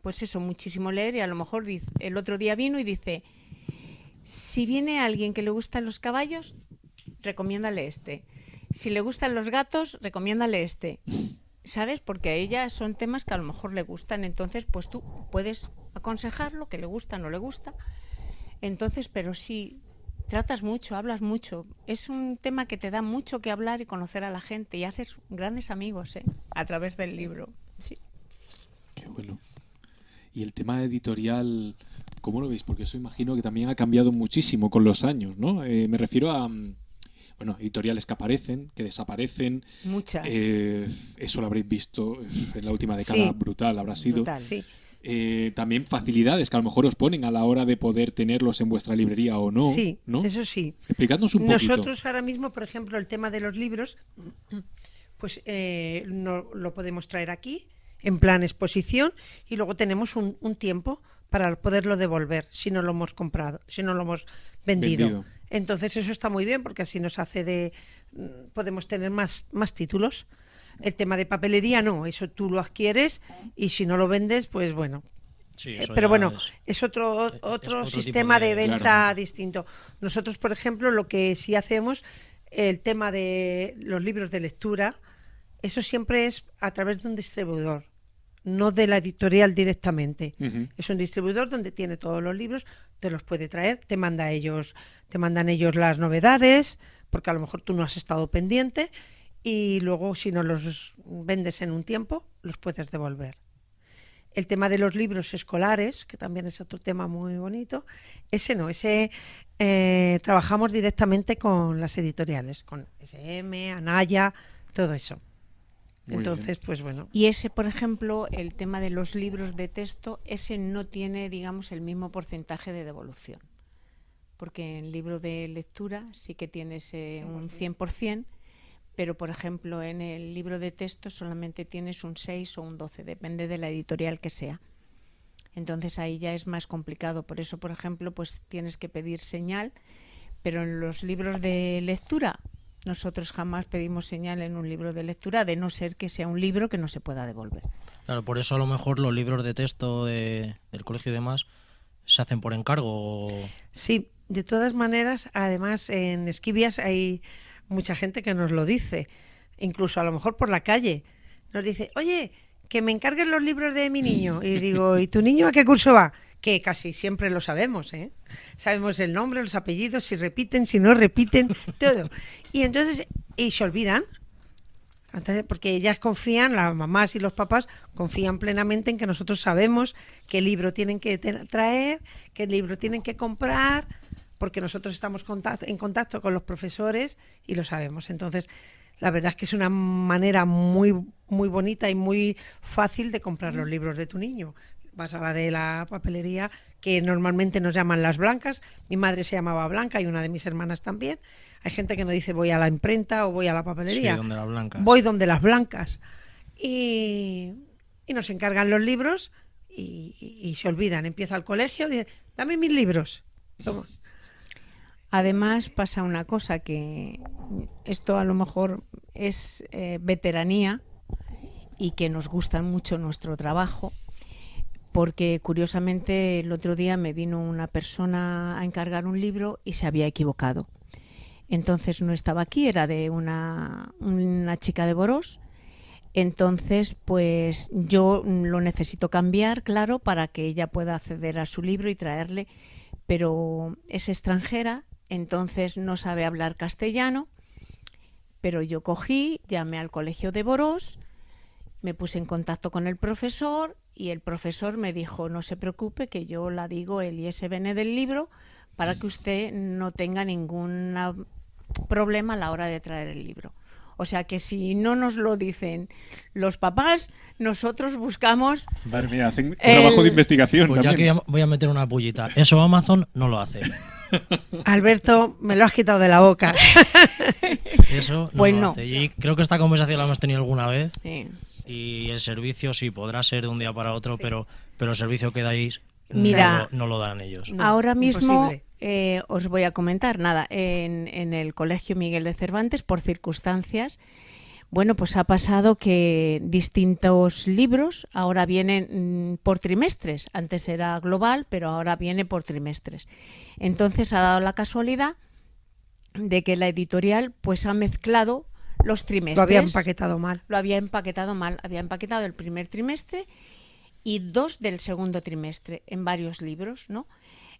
pues eso, muchísimo leer y a lo mejor el otro día vino y dice, si viene alguien que le gustan los caballos, recomiéndale este. Si le gustan los gatos, recomiéndale este. ¿Sabes? Porque a ella son temas que a lo mejor le gustan, entonces pues tú puedes aconsejarlo, que le gusta, no le gusta. Entonces, pero sí, tratas mucho, hablas mucho. Es un tema que te da mucho que hablar y conocer a la gente y haces grandes amigos, a través del libro. Sí. Qué bueno. Y el tema editorial, ¿cómo lo veis? Porque eso imagino que también ha cambiado muchísimo con los años, ¿no? Me refiero a, bueno, editoriales que aparecen, que desaparecen. Muchas. Eso lo habréis visto en la última década, Sí. brutal habrá sido. Brutal. Sí. también facilidades que a lo mejor os ponen a la hora de poder tenerlos en vuestra librería o no. Sí, ¿no? eso sí. Explicadnos un poquito. Nosotros ahora mismo, por ejemplo, el tema de los libros, pues no lo podemos traer aquí en plan exposición y luego tenemos un tiempo para poderlo devolver si no lo hemos comprado, si no lo hemos vendido. Entonces eso está muy bien porque así nos hace podemos tener más títulos. El tema de papelería no, eso tú lo adquieres y si no lo vendes, pues bueno. Sí, Pero bueno, es otro sistema de venta claro, distinto. Nosotros, por ejemplo, lo que sí hacemos, el tema de los libros de lectura, eso siempre es a través de un distribuidor, no de la editorial directamente. Ujú. Es un distribuidor donde tiene todos los libros, te los puede traer, te mandan ellos las novedades, porque a lo mejor tú no has estado pendiente, y luego si no los vendes en un tiempo, los puedes devolver. El tema de los libros escolares, que también es otro tema muy bonito, ese trabajamos directamente con las editoriales, con SM, Anaya, todo eso. Muy Entonces, pues bueno. Y ese, por ejemplo, el tema de los libros de texto, ese no tiene, digamos, el mismo porcentaje de devolución. Porque en libro de lectura sí que tienes un 100%, pero, por ejemplo, en el libro de texto solamente tienes un 6 o un 12, depende de la editorial que sea. Entonces ahí ya es más complicado. Por eso, por ejemplo, pues tienes que pedir señal, pero en los libros de lectura nosotros jamás pedimos señal en un libro de lectura, de no ser que sea un libro que no se pueda devolver. Claro, por eso a lo mejor los libros de texto del colegio y demás se hacen por encargo. Sí, de todas maneras, además en Esquivias hay mucha gente que nos lo dice, incluso a lo mejor por la calle. Nos dice, oye, que me encarguen los libros de mi niño. Y digo, ¿y tu niño a qué curso va? Que casi siempre lo sabemos, ¿eh? Sabemos el nombre, los apellidos, si repiten, si no repiten, todo. Y entonces, y se olvidan. Entonces, porque ellas confían, las mamás y los papás confían plenamente en que nosotros sabemos qué libro tienen que traer, qué libro tienen que comprar, porque nosotros estamos en contacto con los profesores y lo sabemos. Entonces, la verdad es que es una manera muy, muy bonita y muy fácil de comprar los libros de tu niño. Vas a la de la papelería, que normalmente nos llaman Las Blancas. Mi madre se llamaba Blanca y una de mis hermanas también. Hay gente que nos dice voy a la imprenta o voy a la papelería. Sí, donde Las Blancas. Voy donde Las Blancas. Y nos encargan los libros y se olvidan. Empieza el colegio y dice, dame mis libros. Toma. Además pasa una cosa, que esto a lo mejor es veteranía y que nos gusta mucho nuestro trabajo, porque curiosamente el otro día me vino una persona a encargar un libro y se había equivocado. Entonces no estaba aquí, era de una chica de Borós. Entonces, pues yo lo necesito cambiar, claro, para que ella pueda acceder a su libro y traerle, pero es extranjera, entonces no sabe hablar castellano, pero yo cogí, llamé al colegio de Borós, me puse en contacto con el profesor y el profesor me dijo, no se preocupe, que yo la digo el ISBN del libro para que usted no tenga ningún problema a la hora de traer el libro. O sea que si no nos lo dicen los papás, nosotros buscamos... Madre mía, hacen un trabajo de investigación Pues también. ya que voy a meter una pullita. Eso Amazon no lo hace. Alberto, me lo has quitado de la boca. Eso no Pues lo no. hace. Y creo que esta conversación la hemos tenido alguna vez. Sí. Y el servicio sí podrá ser de un día para otro, pero el servicio que dais Mira, no lo dan ellos. No, ahora mismo imposible. os voy a comentar, nada, en el Colegio Miguel de Cervantes, por circunstancias, bueno, pues ha pasado que distintos libros ahora vienen por trimestres. Antes era global, pero ahora viene por trimestres. Entonces ha dado la casualidad de que la editorial pues ha mezclado los trimestres. Lo había empaquetado mal. Lo había empaquetado mal. Había empaquetado el primer trimestre y 2 del segundo trimestre en varios libros, ¿no?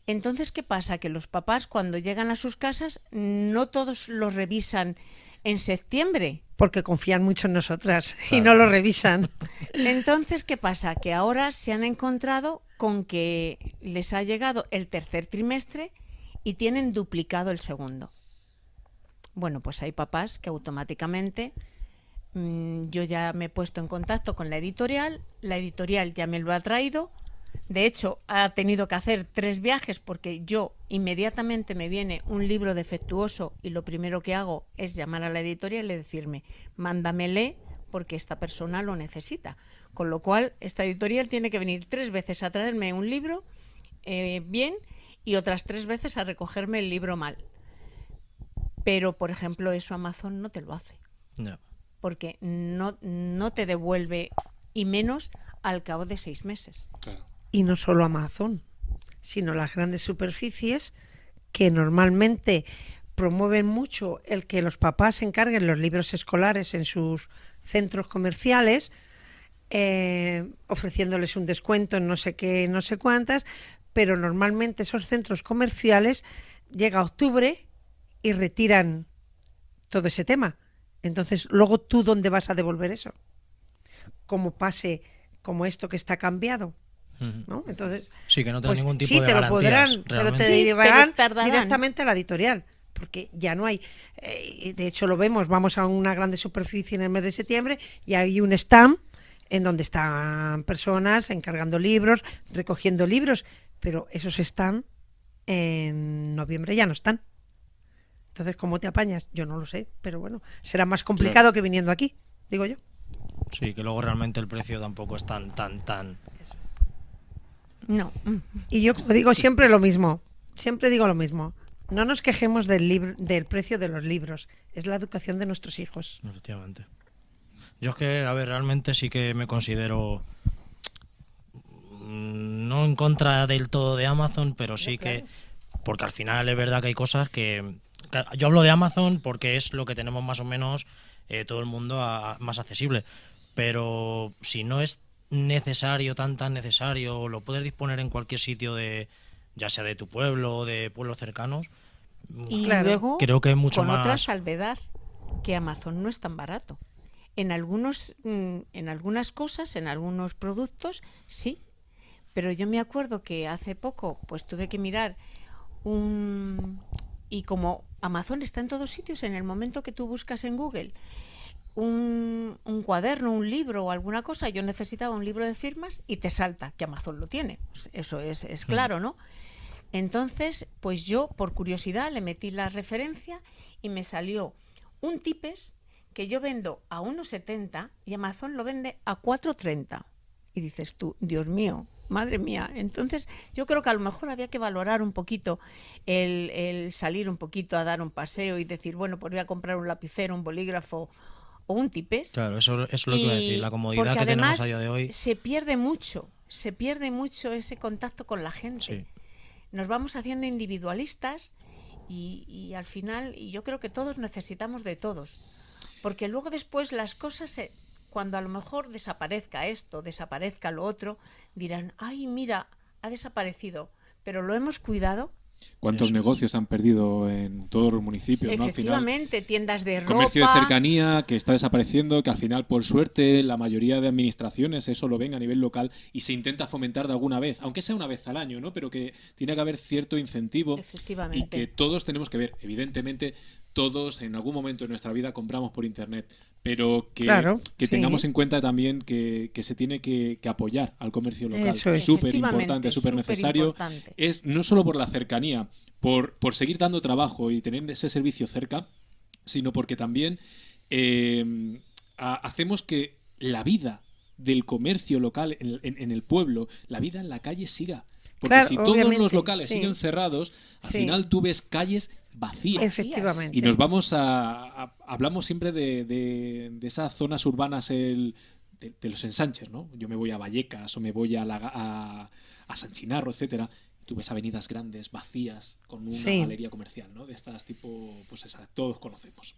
Entonces, ¿qué pasa? Que los papás cuando llegan a sus casas no todos los revisan en septiembre. Porque confían mucho en nosotras y no lo revisan. Entonces, ¿qué pasa? Que ahora se han encontrado con que les ha llegado el tercer trimestre y tienen duplicado el segundo. Bueno, pues hay papás que automáticamente yo ya me he puesto en contacto con la editorial ya me lo ha traído, De hecho, ha tenido que hacer 3 viajes porque yo inmediatamente me viene un libro defectuoso y lo primero que hago es llamar a la editorial y decirme, mándamele porque esta persona lo necesita. Con lo cual, esta editorial tiene que venir 3 veces a traerme un libro bien y otras 3 veces a recogerme el libro mal. Pero, por ejemplo, eso Amazon no te lo hace. No. Porque no te devuelve, y menos al cabo de 6 meses. Claro. Y no solo Amazon, sino las grandes superficies que normalmente promueven mucho el que los papás encarguen los libros escolares en sus centros comerciales, ofreciéndoles un descuento en no sé qué, no sé cuántas, pero normalmente esos centros comerciales llega octubre y retiran todo ese tema. Entonces, luego tú, ¿dónde vas a devolver eso? Como pase como esto que está cambiado, ¿no? Entonces, Sí, que no tenga pues, ningún tipo sí, de te lo garantías, podrán, pero realmente. te Sí, derivarán pero tardarán. directamente a la editorial, porque ya no hay. De hecho, lo vemos, vamos a una grande superficie en el mes de septiembre y hay un stand en donde están personas encargando libros, recogiendo libros, pero esos están en noviembre ya no están. Entonces, ¿cómo te apañas? Yo no lo sé, pero bueno, será más complicado que viniendo aquí, digo yo. Sí, que luego realmente el precio tampoco es tan... No. Y yo, como digo, siempre digo lo mismo. No nos quejemos del precio de los libros, es la educación de nuestros hijos. Efectivamente. Yo es que, a ver, realmente sí que me considero no en contra del todo de Amazon, pero sí que, porque al final es verdad que hay cosas que yo hablo de Amazon porque es lo que tenemos más o menos todo el mundo más accesible, pero si no es necesario, tan necesario, lo puedes disponer en cualquier sitio ya sea de tu pueblo o de pueblos cercanos. Y Claro. luego, Creo que es mucho con más... otra salvedad, que Amazon no es tan barato. En algunas cosas, en algunos productos, sí. Pero yo me acuerdo que hace poco pues tuve que mirar y como Amazon está en todos sitios, en el momento que tú buscas en Google un cuaderno, un libro o alguna cosa, yo necesitaba un libro de firmas y te salta que Amazon lo tiene. Eso es claro, ¿no? Entonces, pues yo, por curiosidad, le metí la referencia y me salió un tipes que yo vendo a 1,70 y Amazon lo vende a 4,30. Y dices tú, Dios mío, madre mía. Entonces, yo creo que a lo mejor había que valorar un poquito el salir un poquito a dar un paseo y decir, bueno, pues voy a comprar un lapicero, un bolígrafo o un tipes. Claro, eso es lo que iba a decir, la comodidad porque que tenemos además a día de hoy. se pierde mucho ese contacto con la gente. Sí. Nos vamos haciendo individualistas y al final, y yo creo que todos necesitamos de todos. Porque luego después las cosas, cuando a lo mejor desaparezca esto, desaparezca lo otro, dirán, ay, mira, ha desaparecido, pero lo hemos cuidado. ¿Cuántos Eso. negocios han perdido en todos los municipios, ¿no? Al final, Efectivamente, tiendas de ropa. comercio de cercanía que está desapareciendo, que al final, por suerte, la mayoría de administraciones eso lo ven a nivel local y se intenta fomentar de alguna vez, aunque sea una vez al año, ¿no? Pero que tiene que haber cierto incentivo y Efectivamente. que todos tenemos que ver, evidentemente, todos en algún momento de nuestra vida compramos por internet, pero que, Claro, que sí. tengamos en cuenta también que se tiene que apoyar al comercio local. Eso es. Súper Efectivamente, importante, súper necesario. superimportante. Es no solo por la cercanía, por seguir dando trabajo y tener ese servicio cerca, sino porque también hacemos que la vida del comercio local en el pueblo, la vida en la calle siga. Porque Claro, si todos los obviamente, locales sí. siguen cerrados, al Sí. final tú ves calles vacías. Efectivamente. Y nos vamos hablamos siempre de esas zonas urbanas de los ensanches, ¿no? Yo me voy a Vallecas o me voy a San Chinarro, etcétera. Tú ves avenidas grandes, vacías, con una Sí. galería comercial, ¿no? De estas tipo, pues esa, todos conocemos.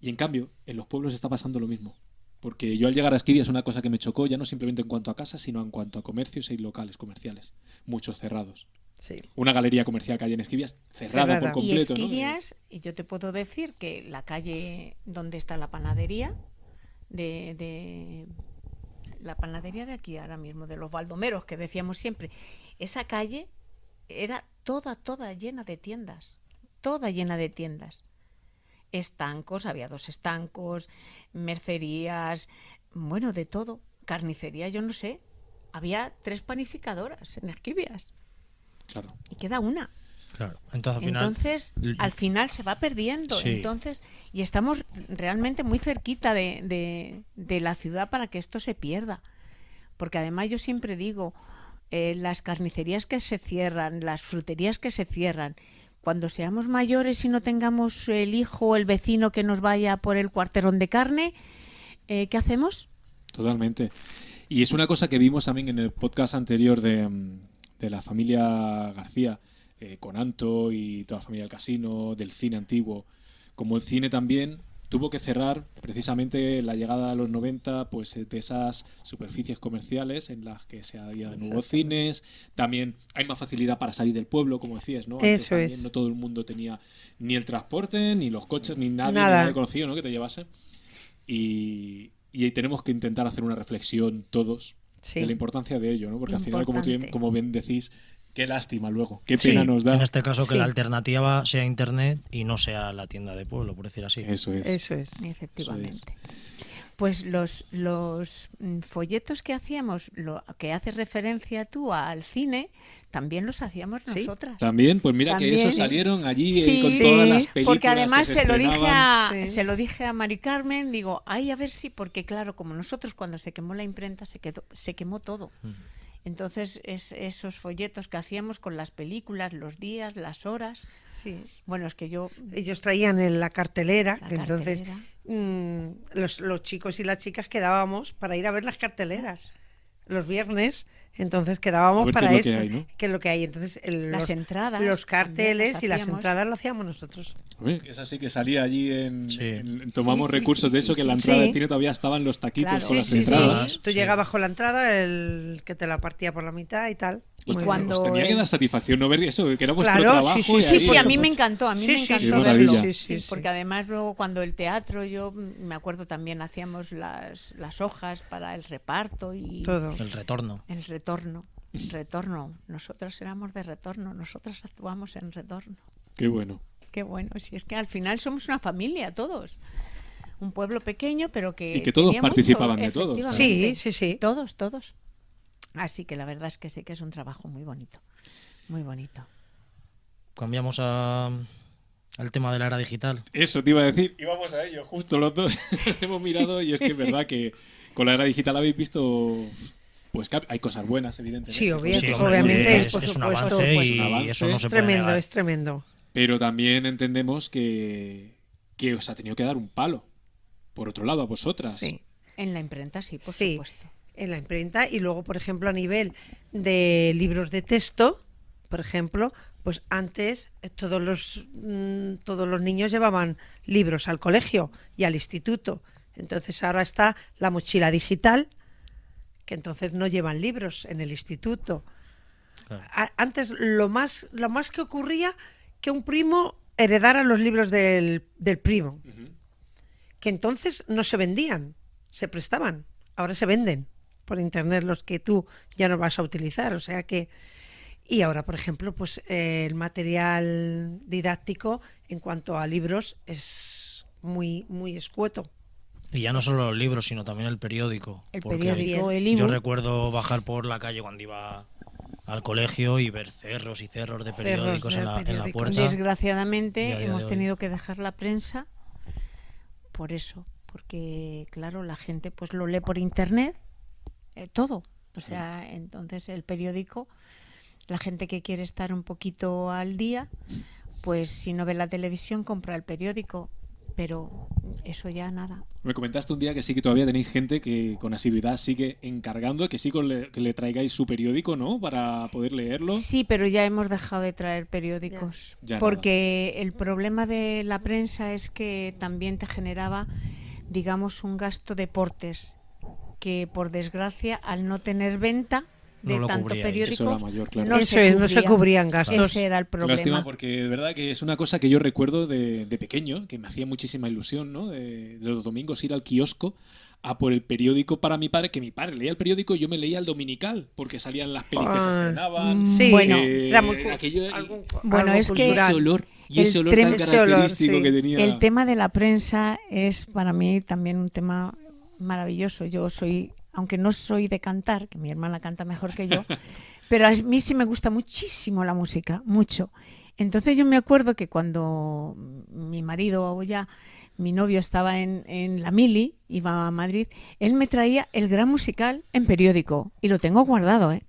Y en cambio, en los pueblos está pasando lo mismo. Porque yo al llegar a Esquivia es una cosa que me chocó, ya no simplemente en cuanto a casas, sino en cuanto a comercios y locales comerciales. Muchos cerrados. Sí. Una galería comercial que hay en Esquivias cerrada por Cerrada. Y completo, ¿no? Esquivias, y yo te puedo decir que la calle donde está la panadería, de la panadería de aquí ahora mismo, de los Baldomeros, que decíamos siempre, esa calle era toda llena de tiendas, toda llena de tiendas. Estancos, había 2 estancos, mercerías, bueno, de todo. Carnicería, yo no sé. había 3 panificadoras en Esquivias Claro. y queda una. Claro. Entonces, Al final se va perdiendo. Sí. Entonces, y estamos realmente muy cerquita de la ciudad para que esto se pierda. Porque además yo siempre digo, las carnicerías que se cierran, las fruterías que se cierran, cuando seamos mayores y no tengamos el hijo o el vecino que nos vaya por el cuarterón de carne, ¿qué hacemos? Totalmente. Y es una cosa que vimos también en el podcast anterior de la familia García, con Anto y toda la familia del casino, del cine antiguo. Como el cine también tuvo que cerrar precisamente la llegada a los 90, pues de esas superficies comerciales en las que se había nuevos cines. También hay más facilidad para salir del pueblo, como decías, ¿no? Antes Eso también es. no todo el mundo tenía ni el transporte, ni los coches, ni nadie, Nada. ni nadie conocido, ¿no? Que te llevase. Y tenemos que intentar hacer una reflexión todos Sí. de la importancia de ello, ¿no? Porque al final, Importante. como bien decís, qué lástima luego, qué Sí. pena nos da. en este caso, que Sí. la alternativa sea internet y no sea la tienda de pueblo, por decir así. Eso es. Eso es. Efectivamente. Pues los folletos que hacíamos, lo que haces referencia tú al cine, también los hacíamos Sí. nosotras. También, pues mira que También. esos salieron allí Sí, con todas las películas porque además que se lo dije estrenaban. Sí. se lo dije a Mari Carmen, digo, ay, a ver si, porque claro, como nosotros cuando se quemó la imprenta se quemó todo. Entonces esos folletos que hacíamos con las películas, los días, las horas, Sí. bueno, es que yo Ellos traían en la cartelera, La que entonces cartelera. los chicos y las chicas quedábamos para ir a ver las carteleras los viernes, entonces A quedábamos ver qué para es lo que eso, hay, ¿no? que es lo que hay. Entonces Las entradas los carteles también y las las hacíamos. entradas lo hacíamos nosotros. Oye, es así que salía allí Sí. tomamos Sí, sí, recursos sí, de eso, sí, que en la sí. entrada Sí. del cine todavía estaban los taquitos Claro. con las Sí, sí, entradas. sí. Tú llegabas con la entrada, el que te la partía por la mitad y tal. Y Muy cuando os tenía que el- dar satisfacción no ver eso, que era vuestro Claro, trabajo. sí, sí, y Sí, ahí- sí, por a mí supuesto. me encantó, a mí Sí, me sí, encantó Qué maravilla. verlo. Sí, Sí, sí, porque sí. además luego cuando el teatro, yo me acuerdo también hacíamos las hojas para el reparto y Todo. El retorno. el retorno. Nosotras éramos de retorno, nosotras actuamos en retorno. Qué bueno. Qué bueno, si es que al final somos una familia todos. Un pueblo pequeño, pero que Y que todos quería mucho, participaban de todo, efectivamente. Sí, sí, sí. Todos. Así que la verdad es que sí que es un trabajo muy bonito. Muy bonito. Cambiamos al tema de la era digital. Eso te iba a decir. Y vamos a ello, justo los dos hemos mirado y es que es verdad que con la era digital habéis visto pues que hay cosas buenas, evidentemente. Sí, Sí, hombre, obviamente, es por un supuesto. avance pues, y un avance. eso no Es se puede tremendo, negar. es tremendo. Pero también entendemos que os ha tenido que dar un palo. Por otro lado, a vosotras. Sí. En la imprenta, sí, por Sí, supuesto. en la imprenta y luego, por ejemplo, a nivel de libros de texto, por ejemplo, pues antes todos los niños llevaban libros al colegio y al instituto. Entonces ahora está la mochila digital, que entonces no llevan libros en el instituto. Claro. Antes lo más que ocurría que un primo heredara los libros del primo, que entonces no se vendían, se prestaban, ahora se venden por internet los que tú ya no vas a utilizar, o sea que y ahora, por ejemplo, pues el material didáctico en cuanto a libros es muy escueto. Y ya no solo los libros, sino también el periódico. El porque periódico, el yo ebook. recuerdo bajar por la calle cuando iba al colegio y ver cerros y cerros de periódicos de en la periódicos. puerta. Desgraciadamente Y a día hemos de hoy. tenido que dejar la prensa por eso, porque claro, la gente pues lo lee por internet, todo. O sea, entonces el periódico, la gente que quiere estar un poquito al día, pues si no ve la televisión compra el periódico, pero eso ya nada. Me comentaste un día que sí que todavía tenéis gente que con asiduidad sigue encargando, que sí que le traigáis su periódico, ¿no? Para poder leerlo. Sí, pero ya hemos dejado de traer periódicos, Ya porque el problema de la prensa es que también te generaba, digamos, un gasto de portes, que por desgracia, al no tener venta de No lo tanto cubríais. periódico, Eso era mayor, claro. no, Eso es, no se cubrían Ese gastos. era el Qué problema. lástima, porque de verdad que es una cosa que yo recuerdo de pequeño, que me hacía muchísima ilusión, ¿no? De los domingos ir al kiosco a por el periódico para mi padre, que mi padre leía el periódico y yo me leía el dominical, porque salían las pelis que se estrenaban. Sí, Bueno, era muy aquello, Bueno, algo es que y cultural. ese olor, y El ese olor tan ese olor, característico sí. que tenía. El tema de la prensa es para mí también un tema maravilloso. Yo soy aunque no soy de cantar, que mi hermana canta mejor que yo, pero a mí sí me gusta muchísimo la música, mucho. Entonces yo me acuerdo que cuando mi marido ya, mi novio estaba en la Mili, iba a Madrid, él me traía el Gran Musical en periódico y lo tengo guardado, ¿eh?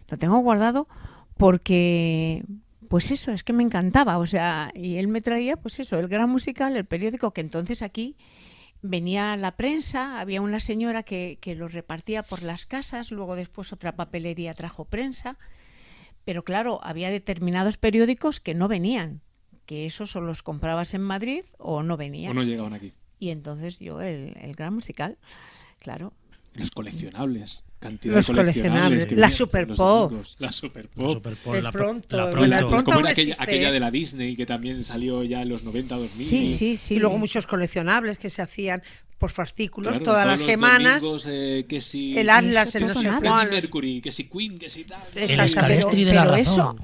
Lo tengo guardado porque, pues eso, es que me encantaba, o sea, y él me traía, pues eso, el Gran Musical, el periódico, que entonces aquí venía la prensa, había una señora que lo repartía por las casas, luego después otra papelería trajo prensa, pero claro, había determinados periódicos que no venían, que esos o los comprabas en Madrid o no venían. O no llegaban aquí. Y entonces yo, el Gran Musical, claro. Los coleccionables. Cantidad Los de coleccionables. coleccionables. Que La venían Super los Pop. domingos. La Super La Pop. Super Pop, El la Pronto, la el Pronto. Pronto. Como era aún existe, aquella ¿eh? de la Disney que también salió ya en los 90, 2000. Sí, sí, sí. Y luego muchos coleccionables que se hacían por fascículos Claro, todas todos las los semanas. domingos, que si El Atlas, Eso el no todo sé nada. Freddie cuál. Mercury, que si Queen, que si tal. El Exacto, escalestri de la pero razón.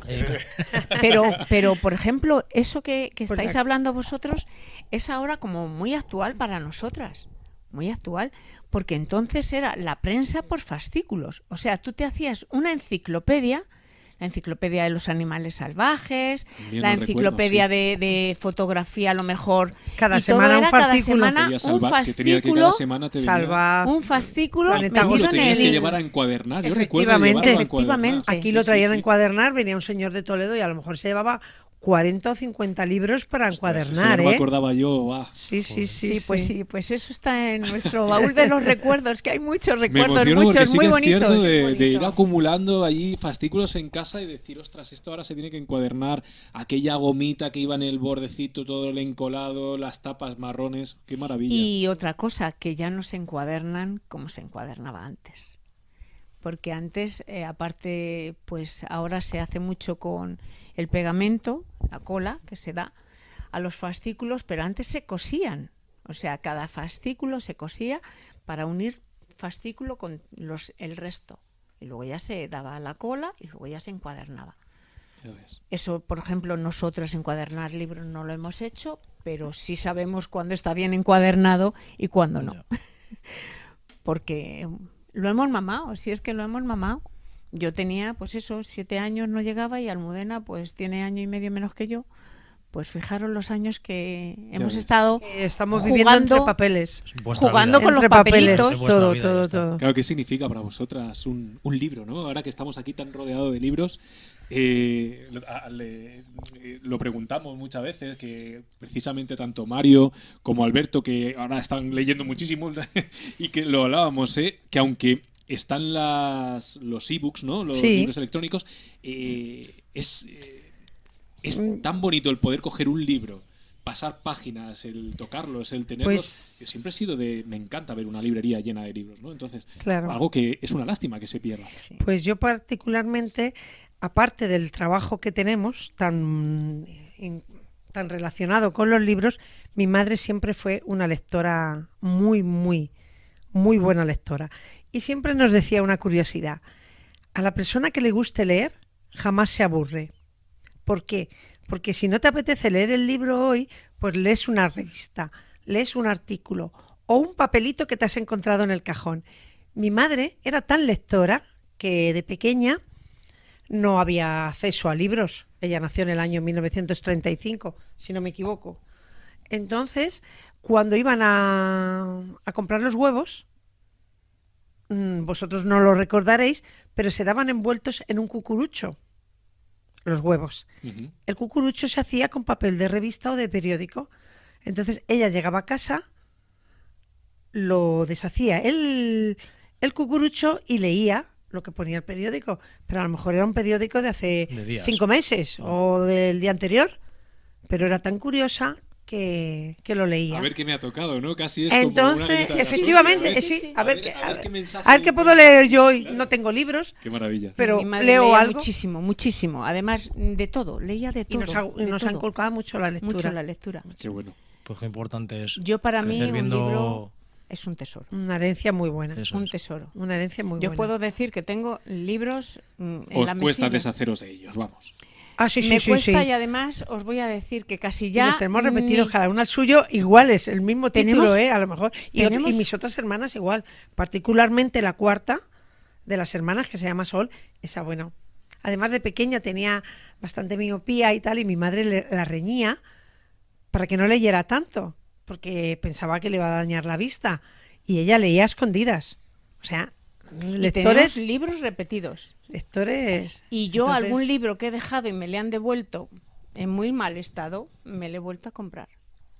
Pero, por ejemplo, eso que Pues estáis la- hablando vosotros es ahora como muy actual para nosotras. Muy actual, porque entonces era la prensa por fascículos. O sea, tú te hacías una enciclopedia, la enciclopedia de los animales salvajes, También la lo enciclopedia recuerdo, de fotografía a lo mejor. Cada y todo semana un era cada fascículo. semana Querías un salvar, que tenía que fascículo, cada semana te venía. Salva. un fascículo Planeta Y lo metido en tenías que el... llevar a encuadernar. Yo recuerdo Efectivamente. llevarlo a encuadernar. Efectivamente. Aquí Sí, lo sí, traían sí. a encuadernar, venía un señor de Toledo y a lo mejor se llevaba 40 o 50 libros para Ostras, ese encuadernar, ya no me ¿eh? acordaba yo. Va. Sí, sí, sí. Sí, pues sí, pues eso está en nuestro baúl de los recuerdos, que hay muchos Me recuerdos, emociono porque muchos sí muy que es bonitos. cierto de Bonito. ir acumulando allí fascículos en casa y decir, ostras, esto ahora se tiene que encuadernar, aquella gomita que iba en el bordecito todo el encolado, las tapas marrones, qué maravilla. Y otra cosa, que ya no se encuadernan como se encuadernaba antes. Porque antes, aparte, pues ahora se hace mucho con el pegamento, la cola que se da a los fascículos, pero antes se cosían. O sea, cada fascículo se cosía para unir fascículo con el resto. Y luego ya se daba la cola y luego ya se encuadernaba. Ya ves. Eso, por ejemplo, nosotros encuadernar libros no lo hemos hecho, pero sí sabemos cuándo está bien encuadernado y cuándo no. Porque lo hemos mamado, si es que lo hemos mamado. Yo tenía, pues eso, 7 años no llegaba y Almudena pues tiene año y medio menos que yo. Pues fijaros los años que hemos ves. estado Estamos viviendo entre jugando, papeles. Vuestra jugando vida. con los Entre papeles, papelitos. Es vuestra todo, vida, ya todo, está. todo. Claro, ¿qué significa para vosotras un libro, ¿no? Ahora que estamos aquí tan rodeados de libros, lo preguntamos muchas veces, que precisamente tanto Mario como Alberto, que ahora están leyendo muchísimo, y que lo hablábamos, que aunque están los ebooks, ¿no? Los Sí. libros electrónicos, es tan bonito el poder coger un libro, pasar páginas, el tocarlos, el tenerlos. Pues- Yo siempre he sido me encanta ver una librería llena de libros, ¿no? Entonces, Claro. algo que es una lástima que se pierda. Pues yo particularmente, aparte del trabajo que tenemos tan relacionado con los libros, mi madre siempre fue una lectora muy, muy, muy buena lectora. Y siempre nos decía una curiosidad. A la persona que le guste leer, jamás se aburre. ¿Por qué? Porque si no te apetece leer el libro hoy, pues lees una revista, lees un artículo o un papelito que te has encontrado en el cajón. Mi madre era tan lectora que de pequeña no había acceso a libros. Ella nació en el año 1935, si no me equivoco. Entonces, cuando iban a comprar los huevos, vosotros no lo recordaréis, pero se daban envueltos en un cucurucho, los huevos. Ujú. El cucurucho se hacía con papel de revista o de periódico. Entonces ella llegaba a casa, lo deshacía el cucurucho y leía lo que ponía el periódico. Pero a lo mejor era un periódico de hace De días. 5 meses o del día anterior. Pero era tan curiosa que lo leía. A ver qué me ha tocado, ¿no? Casi es como una Entonces, galleta de la efectivamente, suerte, sí, ¿sabes? a ver, qué mensaje a ver qué puedo leer yo hoy. No tengo libros, Qué maravilla. pero Mi madre leo leía algo. muchísimo, muchísimo. Además, de todo, leía de Y todo. nos ha de todo. inculcado mucho la lectura. Mucho la lectura. Qué bueno. Pues qué importante es Yo para mí crecer un viendo libro es un tesoro. Una herencia muy buena. eso Un es. tesoro. Una herencia muy Yo buena. puedo decir que tengo libros en Os la cuesta mesilla. deshaceros de ellos, vamos. Sí, me sí, cuesta sí. y además os voy a decir que casi Y ya los tenemos repetidos ni- cada uno al suyo iguales, el mismo título, Tenemos- a lo mejor. Y, tenemos- y mis otras hermanas igual, particularmente la cuarta de las hermanas, que se llama Sol, esa bueno. Además de pequeña tenía bastante miopía y tal, y mi madre la reñía para que no leyera tanto, porque pensaba que le iba a dañar la vista. Y ella leía a escondidas. O sea, y tenemos lectores... libros repetidos. Lectores... Y yo Entonces, algún libro que he dejado y me le han devuelto en muy mal estado, me le he vuelto a comprar.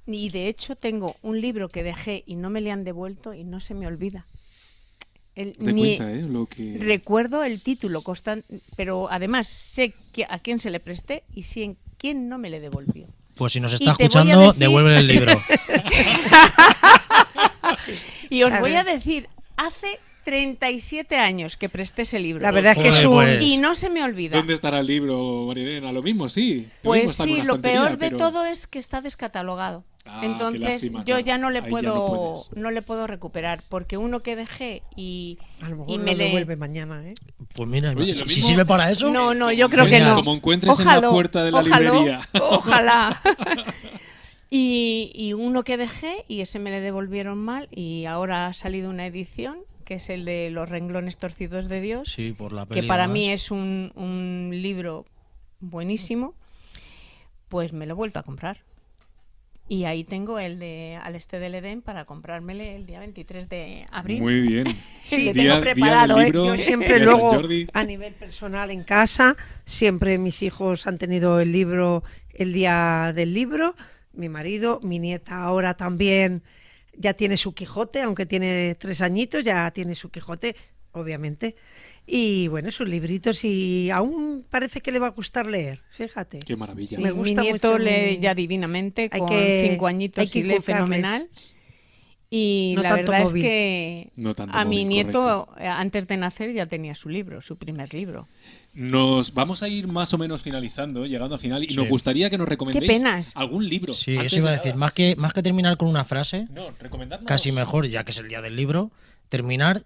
Y de hecho tengo un libro que dejé y no me le han devuelto y no se me olvida. Te cuenta, lo que... Recuerdo el título, pero además sé a quién se le presté y sé en quién no me le devolvió. Pues si nos Y está te voy a escuchando, decir- devuelve el libro. Y os A voy ver. a decir, hace 37 años que presté ese libro. La verdad es que es Joder, un... pues. Y no se me olvida. ¿Dónde estará el libro, Marilena? Lo mismo, sí. Lo mismo Pues está en sí, una lo estantería, peor de pero- todo es que está descatalogado. Ah, qué Entonces lástima, yo claro. ya no le Ahí ya puedo, no puedes. no le puedo recuperar, porque uno que dejé y A lo mejor y lo me le devuelve mañana, ¿eh? Pues mira, Oye, si lo si mismo- sirve para eso. no, yo creo que Genial. no. Como encuentres en la puerta de la librería. Ojalá. Y uno que dejé y ese me le devolvieron mal y ahora ha salido una edición que es el de Los renglones torcidos de Dios, Sí, por la que peli. para además. mí es un libro buenísimo, pues me lo he vuelto a comprar. Y ahí tengo el de Al este del Edén para comprármele el día 23 de abril. Muy bien. Sí, lo Día- tengo preparado, día del ¿eh? libro, Yo siempre día de luego, San Jordi. a nivel personal en casa, siempre mis hijos han tenido el libro el día del libro, mi marido, mi nieta ahora también ya tiene su Quijote, aunque tiene 3 añitos, ya tiene su Quijote, obviamente. Y bueno, sus libritos y aún parece que le va a gustar leer, fíjate. Qué maravilla. Sí, Me gusta mi nieto mucho lee mi- ya divinamente, Hay con que- 5 añitos hay que y lee inculcarles. fenomenal. Y No la tanto verdad móvil. es que No tanto a mi móvil, nieto, correcto. antes de nacer, ya tenía su libro, su primer libro. Nos vamos a ir más o menos finalizando, llegando al final, y Sí. nos gustaría que nos recomendéis penas. algún libro. Sí, antes eso iba a de decir. nada. Más que terminar con una frase, No, recomendarnos. casi mejor, ya que es el día del libro, terminar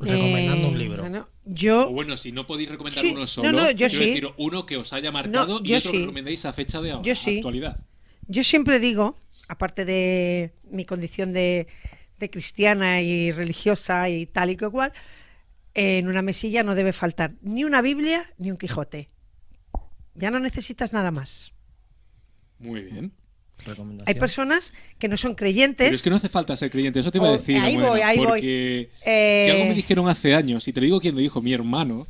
recomendando un libro. Bueno, yo O bueno, si no podéis recomendar Sí, uno solo, no, yo quiero sí. decir uno que os haya marcado y yo otro sí. que recomendéis a fecha de Yo sí. actualidad. Yo siempre digo, aparte de mi condición de cristiana y religiosa y tal y que cual, en una mesilla no debe faltar ni una Biblia ni un Quijote. Ya no necesitas nada más. Muy bien. Recomendación. Hay personas que no son creyentes. Pero es que no hace falta ser creyente, eso te iba a Oh, decir. ahí Almudena, voy, ahí voy. porque Eh, si algo me dijeron hace años, y te lo digo quien lo dijo, mi hermano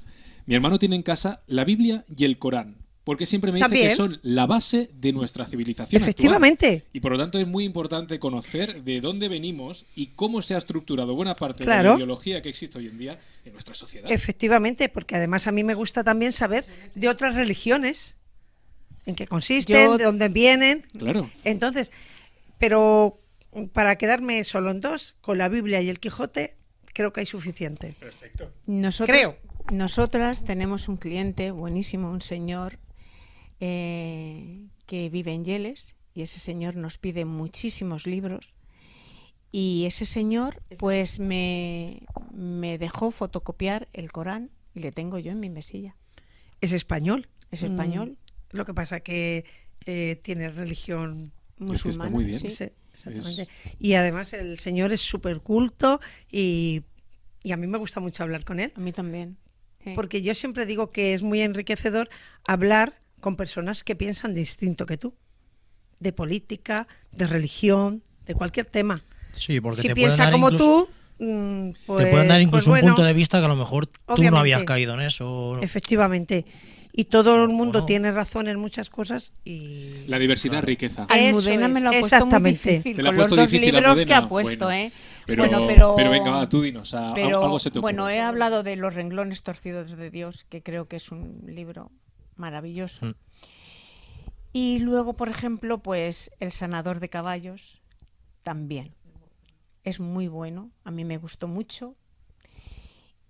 tiene en casa la Biblia y el Corán, porque siempre me dice También. que son la base de nuestra civilización Efectivamente. actual. Y por lo tanto es muy importante conocer de dónde venimos y cómo se ha estructurado buena parte de Claro. la ideología que existe hoy en día en nuestra sociedad. Efectivamente, porque además a mí me gusta también saber de otras religiones, en qué consisten, Yo- de dónde vienen. Claro. Entonces, pero para quedarme solo en dos, con la Biblia y el Quijote, creo que hay suficiente. Creo. Nosotras tenemos un cliente buenísimo, un señor que vive en Yeles, y ese señor nos pide muchísimos libros. Y ese señor pues me dejó fotocopiar el Corán y le tengo yo en mi mesilla. Es español. Es español, Lo que pasa que tiene religión Pues que está musulmana. muy bien. sí. sí, exactamente. Y además el señor es súper culto y a mí me gusta mucho hablar con él. A mí también. Sí. Porque yo siempre digo que es muy enriquecedor hablar con personas que piensan distinto que tú. De política, de religión, de cualquier tema. Sí, porque Si te pueden piensa dar como incluso, tú, te pueden dar incluso pues un bueno, punto de vista que a lo mejor tú no obviamente. habías caído en eso. Efectivamente. Y todo el mundo no. tiene razón en muchas cosas y... La diversidad riqueza. Eso Almudena me lo ha es, puesto muy exactamente. difícil Te la ha con los puesto dos difícil, libros que Almudena. ha puesto, Bueno, ¿eh? Pero, Bueno, pero venga, va, tú dinos. Algo se te ocurre. bueno, he hablado de Los renglones torcidos de Dios, que creo que es un libro maravilloso. Mm. Y luego, por ejemplo, pues El sanador de caballos, también. Es muy bueno, a mí me gustó mucho.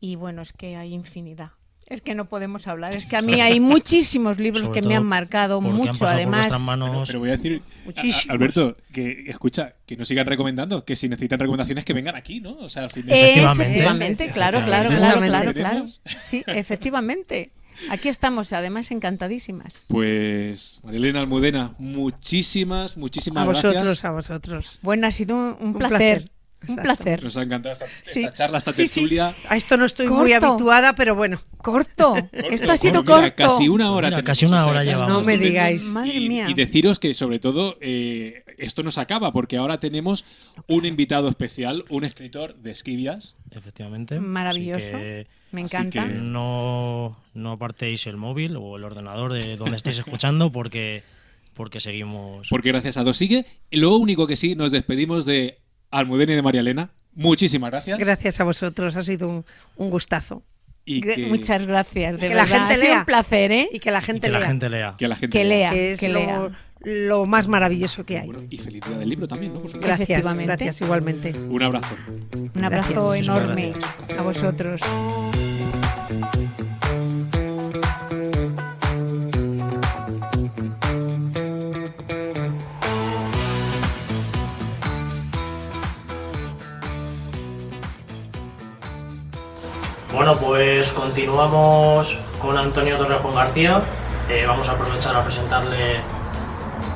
Y bueno, es que hay infinidad. Es que no podemos hablar, es que a mí hay muchísimos libros Sobre que me todo han marcado porque han mucho, pasado por además. vuestras manos. Pero voy a decir, Muchísimos. Alberto, que escucha, que nos sigan recomendando, que si necesitan recomendaciones que vengan aquí, ¿no? O sea, al final. Efectivamente. Efectivamente, claro, claro, claro, Efectivamente. claro, claro. Tenemos- Sí, efectivamente. Aquí estamos, además, encantadísimas. Pues, María Elena Almudena, muchísimas gracias. A vosotros. Bueno, ha sido un placer. Un Exacto. placer. Nos ha encantado esta Sí. charla, esta Sí, sí. tertulia. A esto no estoy muy Corto. habituada, pero bueno. Corto. Esto ha sido Mira, corto. casi una hora. Mira, tenemos, casi una o sea, hora que llevamos. estamos No me estupendo. digáis. Madre Y- mía. Y deciros que, sobre todo, esto no se acaba, porque ahora tenemos un invitado especial, un escritor de Esquivias. Efectivamente. Maravilloso. Así que Me así encanta. que- no apartéis el móvil o el ordenador de donde estéis escuchando porque seguimos. Porque gracias a Dos sigue. Y lo único que sí, nos despedimos de Almudena y de María Elena. Muchísimas gracias. Gracias a vosotros, ha sido un gustazo. Y que, Muchas gracias, de Que la verdad. gente Ha sido lea. un placer, ¿eh? Y que la Y gente que la lea, gente lea. que la gente Que lea. que es que lea. lo más maravilloso que hay. Bueno, y feliz día del libro también, ¿no? Por supuesto. Gracias, Efectivamente. gracias igualmente. Un abrazo. Un abrazo Gracias. enorme Muchísimas a vosotros. Bueno, pues continuamos con Antonio Torrejón García. Vamos a aprovechar a presentarle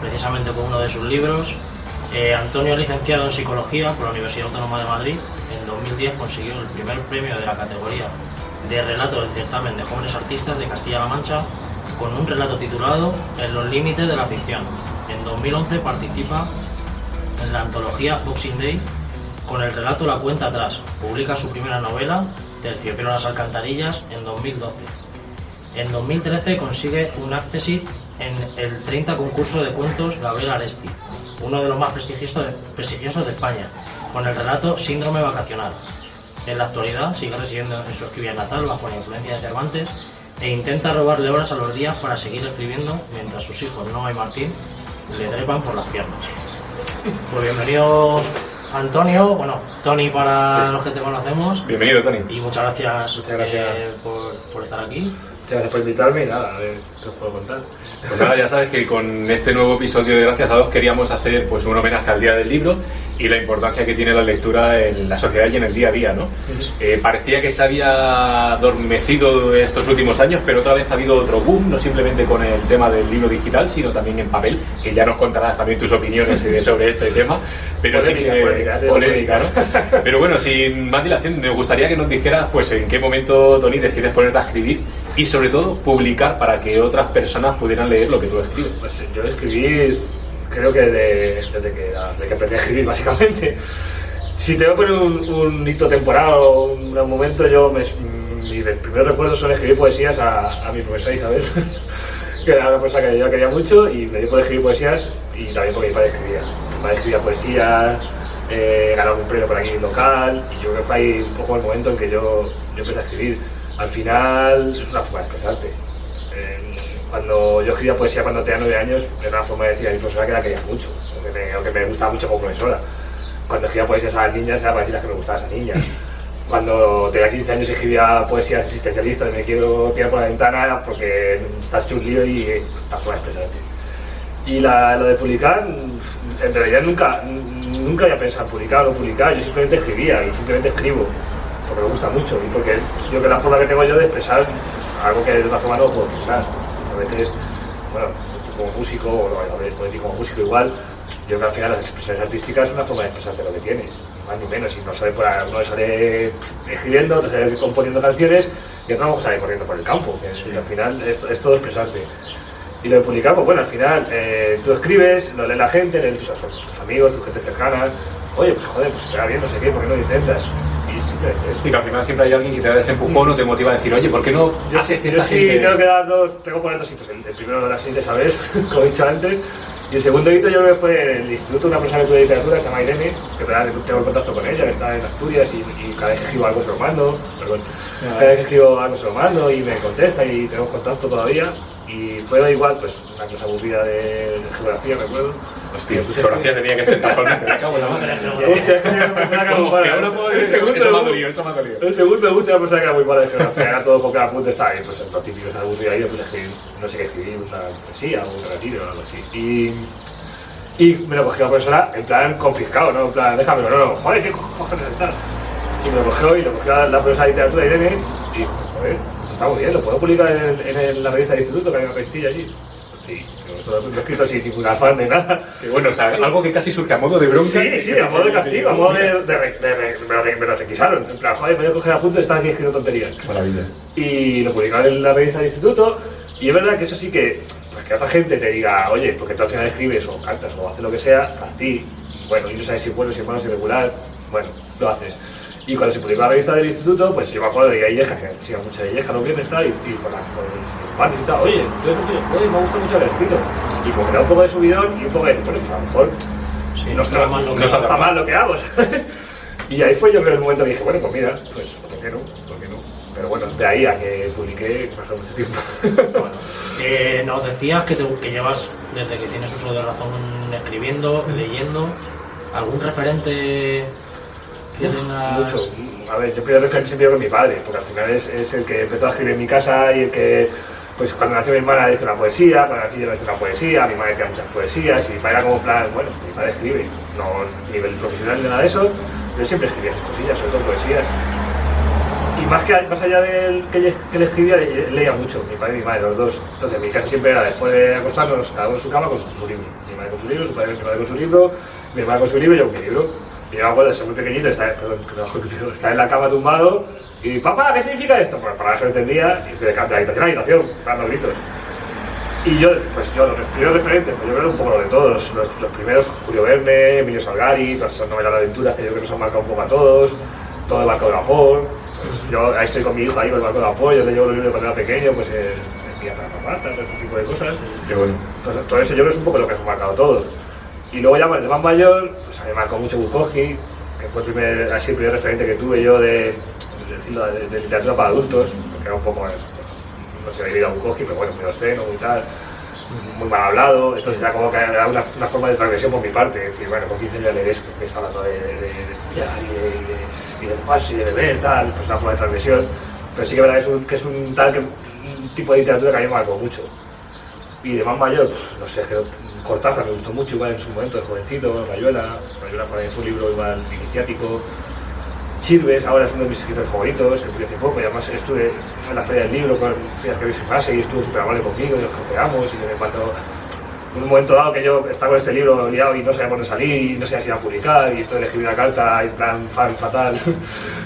precisamente con uno de sus libros. Antonio es licenciado en Psicología por la Universidad Autónoma de Madrid. En 2010 consiguió el primer premio de la categoría de relato del certamen de jóvenes artistas de Castilla-La Mancha con un relato titulado En los límites de la ficción. En 2011 participa en la antología Boxing Day con el relato La cuenta atrás. Publica su primera novela, Terciopelo en las alcantarillas, en 2012. En 2013 consigue un accessit en el 30 concurso de cuentos Gabriel Aresti, uno de los más prestigiosos de España, con el relato Síndrome vacacional. En la actualidad sigue residiendo en su Esquivia natal bajo la influencia de Cervantes e intenta robarle horas a los días para seguir escribiendo mientras sus hijos Noa y Martín le trepan por las piernas. Pues bienvenido Antonio, bueno, Tony para los que te conocemos. Bienvenido, Tony. Y muchas gracias, Muchas gracias. por estar aquí. Muchas gracias por invitarme y nada, a ver qué os puedo contar. Pues nada, ya sabes que con este nuevo episodio de Gracias a Dos queríamos hacer pues un homenaje al Día del Libro y la importancia que tiene la lectura en la sociedad y en el día a día, ¿no? Parecía que se había adormecido estos últimos años, pero otra vez ha habido otro boom, no simplemente con el tema del libro digital, sino también en papel, que ya nos contarás también tus opiniones sobre este tema. Pero polémica, ¿no? Pero bueno, sin más dilación, me gustaría que nos dijeras pues en qué momento, Tony, decides ponerte a escribir y sobre todo publicar para que otras personas pudieran leer lo que tú escribes. Pues yo escribí, creo que desde que aprendí a escribir, básicamente. Si tengo que poner un hito temporal o un momento, mis primeros recuerdos son escribir poesías a mi profesora Isabel, que era una profesora que yo quería mucho y me dio por escribir poesías y también porque mi padre escribía. Mi padre escribía poesías, ganó un premio por aquí local y yo creo que fue ahí un poco el momento en que yo empecé a escribir. Al final es una forma de expresarte. Cuando yo escribía poesía cuando tenía 9 años, era una forma de decir a mi profesora que la quería mucho, o que me gustaba mucho como profesora. Cuando escribía poesías a las niñas era para decirles que me gustaba a esa niña. Cuando tenía 15 años escribía poesías existencialistas, me quiero tirar por la ventana porque estás hecho un lío y es una forma de expresarte. Y lo de publicar, en realidad nunca había pensado en publicar o no publicar, yo simplemente escribía y simplemente escribo. Porque me gusta mucho y porque yo creo que la forma que tengo yo de expresar pues, algo que de otra forma no puedo expresar. A veces, bueno, tú como músico, o a ver, como músico igual, yo creo que al final las expresiones artísticas es una forma de expresarte lo que tienes, ni más ni menos. Y uno sale escribiendo, otro sale componiendo canciones y otro sale corriendo por el campo, que al final es todo expresarte. Y lo de publicar, pues bueno, al final tú escribes, lo lee la gente, leen tus amigos, tu gente cercana. Oye, pues joder, pues te va bien, no sé qué, ¿por qué no lo intentas? Y simplemente esto. Sí, que al final siempre hay alguien que te da ese empujón o te motiva a decir, oye, ¿por qué no Yo haces que sí, esta gente...? tengo que poner dos hitos. El primero de la siguiente saber, como he dicho antes. Y el segundo hito yo creo que fue en el instituto, una profesora de literatura que se llama Irene, que tengo contacto con ella, que está en Asturias y cada vez que escribo algo se lo mando, cada vez que escribo algo se lo mando y me contesta y tenemos contacto todavía. Y fue igual, pues una clase aburrida de geografía, recuerdo. Hostia, tu geografía tenía que ser casualmente, me cago en la madre. ¿Cómo que ahora puedo decir eso me ha dolido, eso me ha dolido. El segundo me gusta la persona que era muy mala de geografía, era todo con cada punto, estaba ahí, pues lo típico, está aburrido ahí, pues escribir, no sé qué escribir, una poesía o un relativo o algo así. Y me lo cogió la profesora en plan confiscado, ¿no? En plan, déjamelo, no, joder, ¿qué cojones tal? Y me lo cogió la profesora de literatura Irene y joder, esto está muy bien, lo puedo publicar en la revista del instituto, que hay una revistilla allí. Sí, pero esto lo he escrito sin ningún afán de nada. Que bueno, o sea, algo que casi surge a modo de bronca. Sí, a modo de castigo, a modo me lo requisaron. En plan, joder, me voy a coger apuntes, estaba aquí escribiendo tonterías. Maravilla. Y lo publicaron en la revista del instituto, y es verdad que eso sí que, pues que otra gente te diga, oye, porque tú al final escribes o cantas o haces lo que sea, a ti, bueno, y no sabes si es bueno, si es malo, si es regular, bueno, lo haces. Y cuando se publicó la revista del instituto, pues yo me acuerdo de que hay Illescas, que sigan mucho de Illescas los viernes y por el martes y tal, oye, entonces, joder, me ha gustado mucho el escrito. Y como me da un poco de subidón y un poco de decir, bueno, pues a lo mejor Sí, no está mal lo que hago, ¿sabes? Y ahí fue yo creo el momento que dije, bueno, pues mira, pues ¿por qué no? ¿Por qué no? Pero bueno, de ahí a que publiqué pasó mucho tiempo. Bueno, nos decías que llevas, desde que tienes uso de razón, escribiendo, leyendo, ¿algún referente que tengas? Mucho. A ver, yo primero referente siempre con mi padre, porque al final es el que empezó a escribir en mi casa y el que, pues cuando nació mi hermana hizo una poesía, cuando nací yo hice una poesía, mi madre tenía muchas poesías y mi padre era como plan, bueno, mi padre escribe, no a nivel profesional ni nada de eso, yo siempre escribía sus cosillas, sobre todo poesías. Y más allá de que le escribía, leía mucho, mi padre y mi madre, los dos. Entonces, en mi casa siempre era, después de acostarnos, cada uno en su cama con su libro. Mi madre con su libro, mi padre con su libro, mi hermana con su libro y yo con mi libro. Y yo me acuerdo de ser muy pequeñito, estaba en la cama tumbado y, papá, ¿qué significa esto? Pues para eso lo entendía, y de habitación a habitación, dando gritos. Y yo, los primeros referentes, pues yo creo un poco lo de todos. Los primeros, Julio Verne, Emilio Salgari, todas esas novelas de aventuras que yo creo que nos han marcado un poco a todos, todo el barco de vapor. Pues yo ahí estoy con mi hijo ahí con el barco de vapor, yo le llevo los libros cuando era pequeño, pues el Pirata de la Papata, todo ese tipo de cosas. Qué bueno. Pues todo eso yo creo que es un poco lo que nos ha marcado a todos. Y luego ya de más mayor, pues a mí me marcó mucho Bukowski, que fue el primer referente que tuve yo de literatura para adultos, porque era un poco, no sé, debido a Bukowski, pero bueno, muy obsceno, muy tal, muy mal hablado, entonces ya como que era una forma de transgresión por mi parte, es decir, bueno, con 15 años leer esto, que está hablando de follar y de fumarse y de beber, tal, pues una forma de transgresión, pero sí que verdad que es un tipo de literatura que a mí me marcó mucho. Y de más mayor, pues no sé, Cortázar me gustó mucho igual en su momento de jovencito, Rayuela para mí es un libro igual iniciático. Chirves ahora es uno de mis escritores favoritos, que fui hace poco, y además estuve en la feria del libro, fui a escribir su clase y estuvo súper amable conmigo, y nos copiamos, y me mandó en un momento dado que yo estaba con este libro liado y no sabía por dónde salir, y no sabía si iba a publicar, y entonces le escribí una carta en plan fan fatal,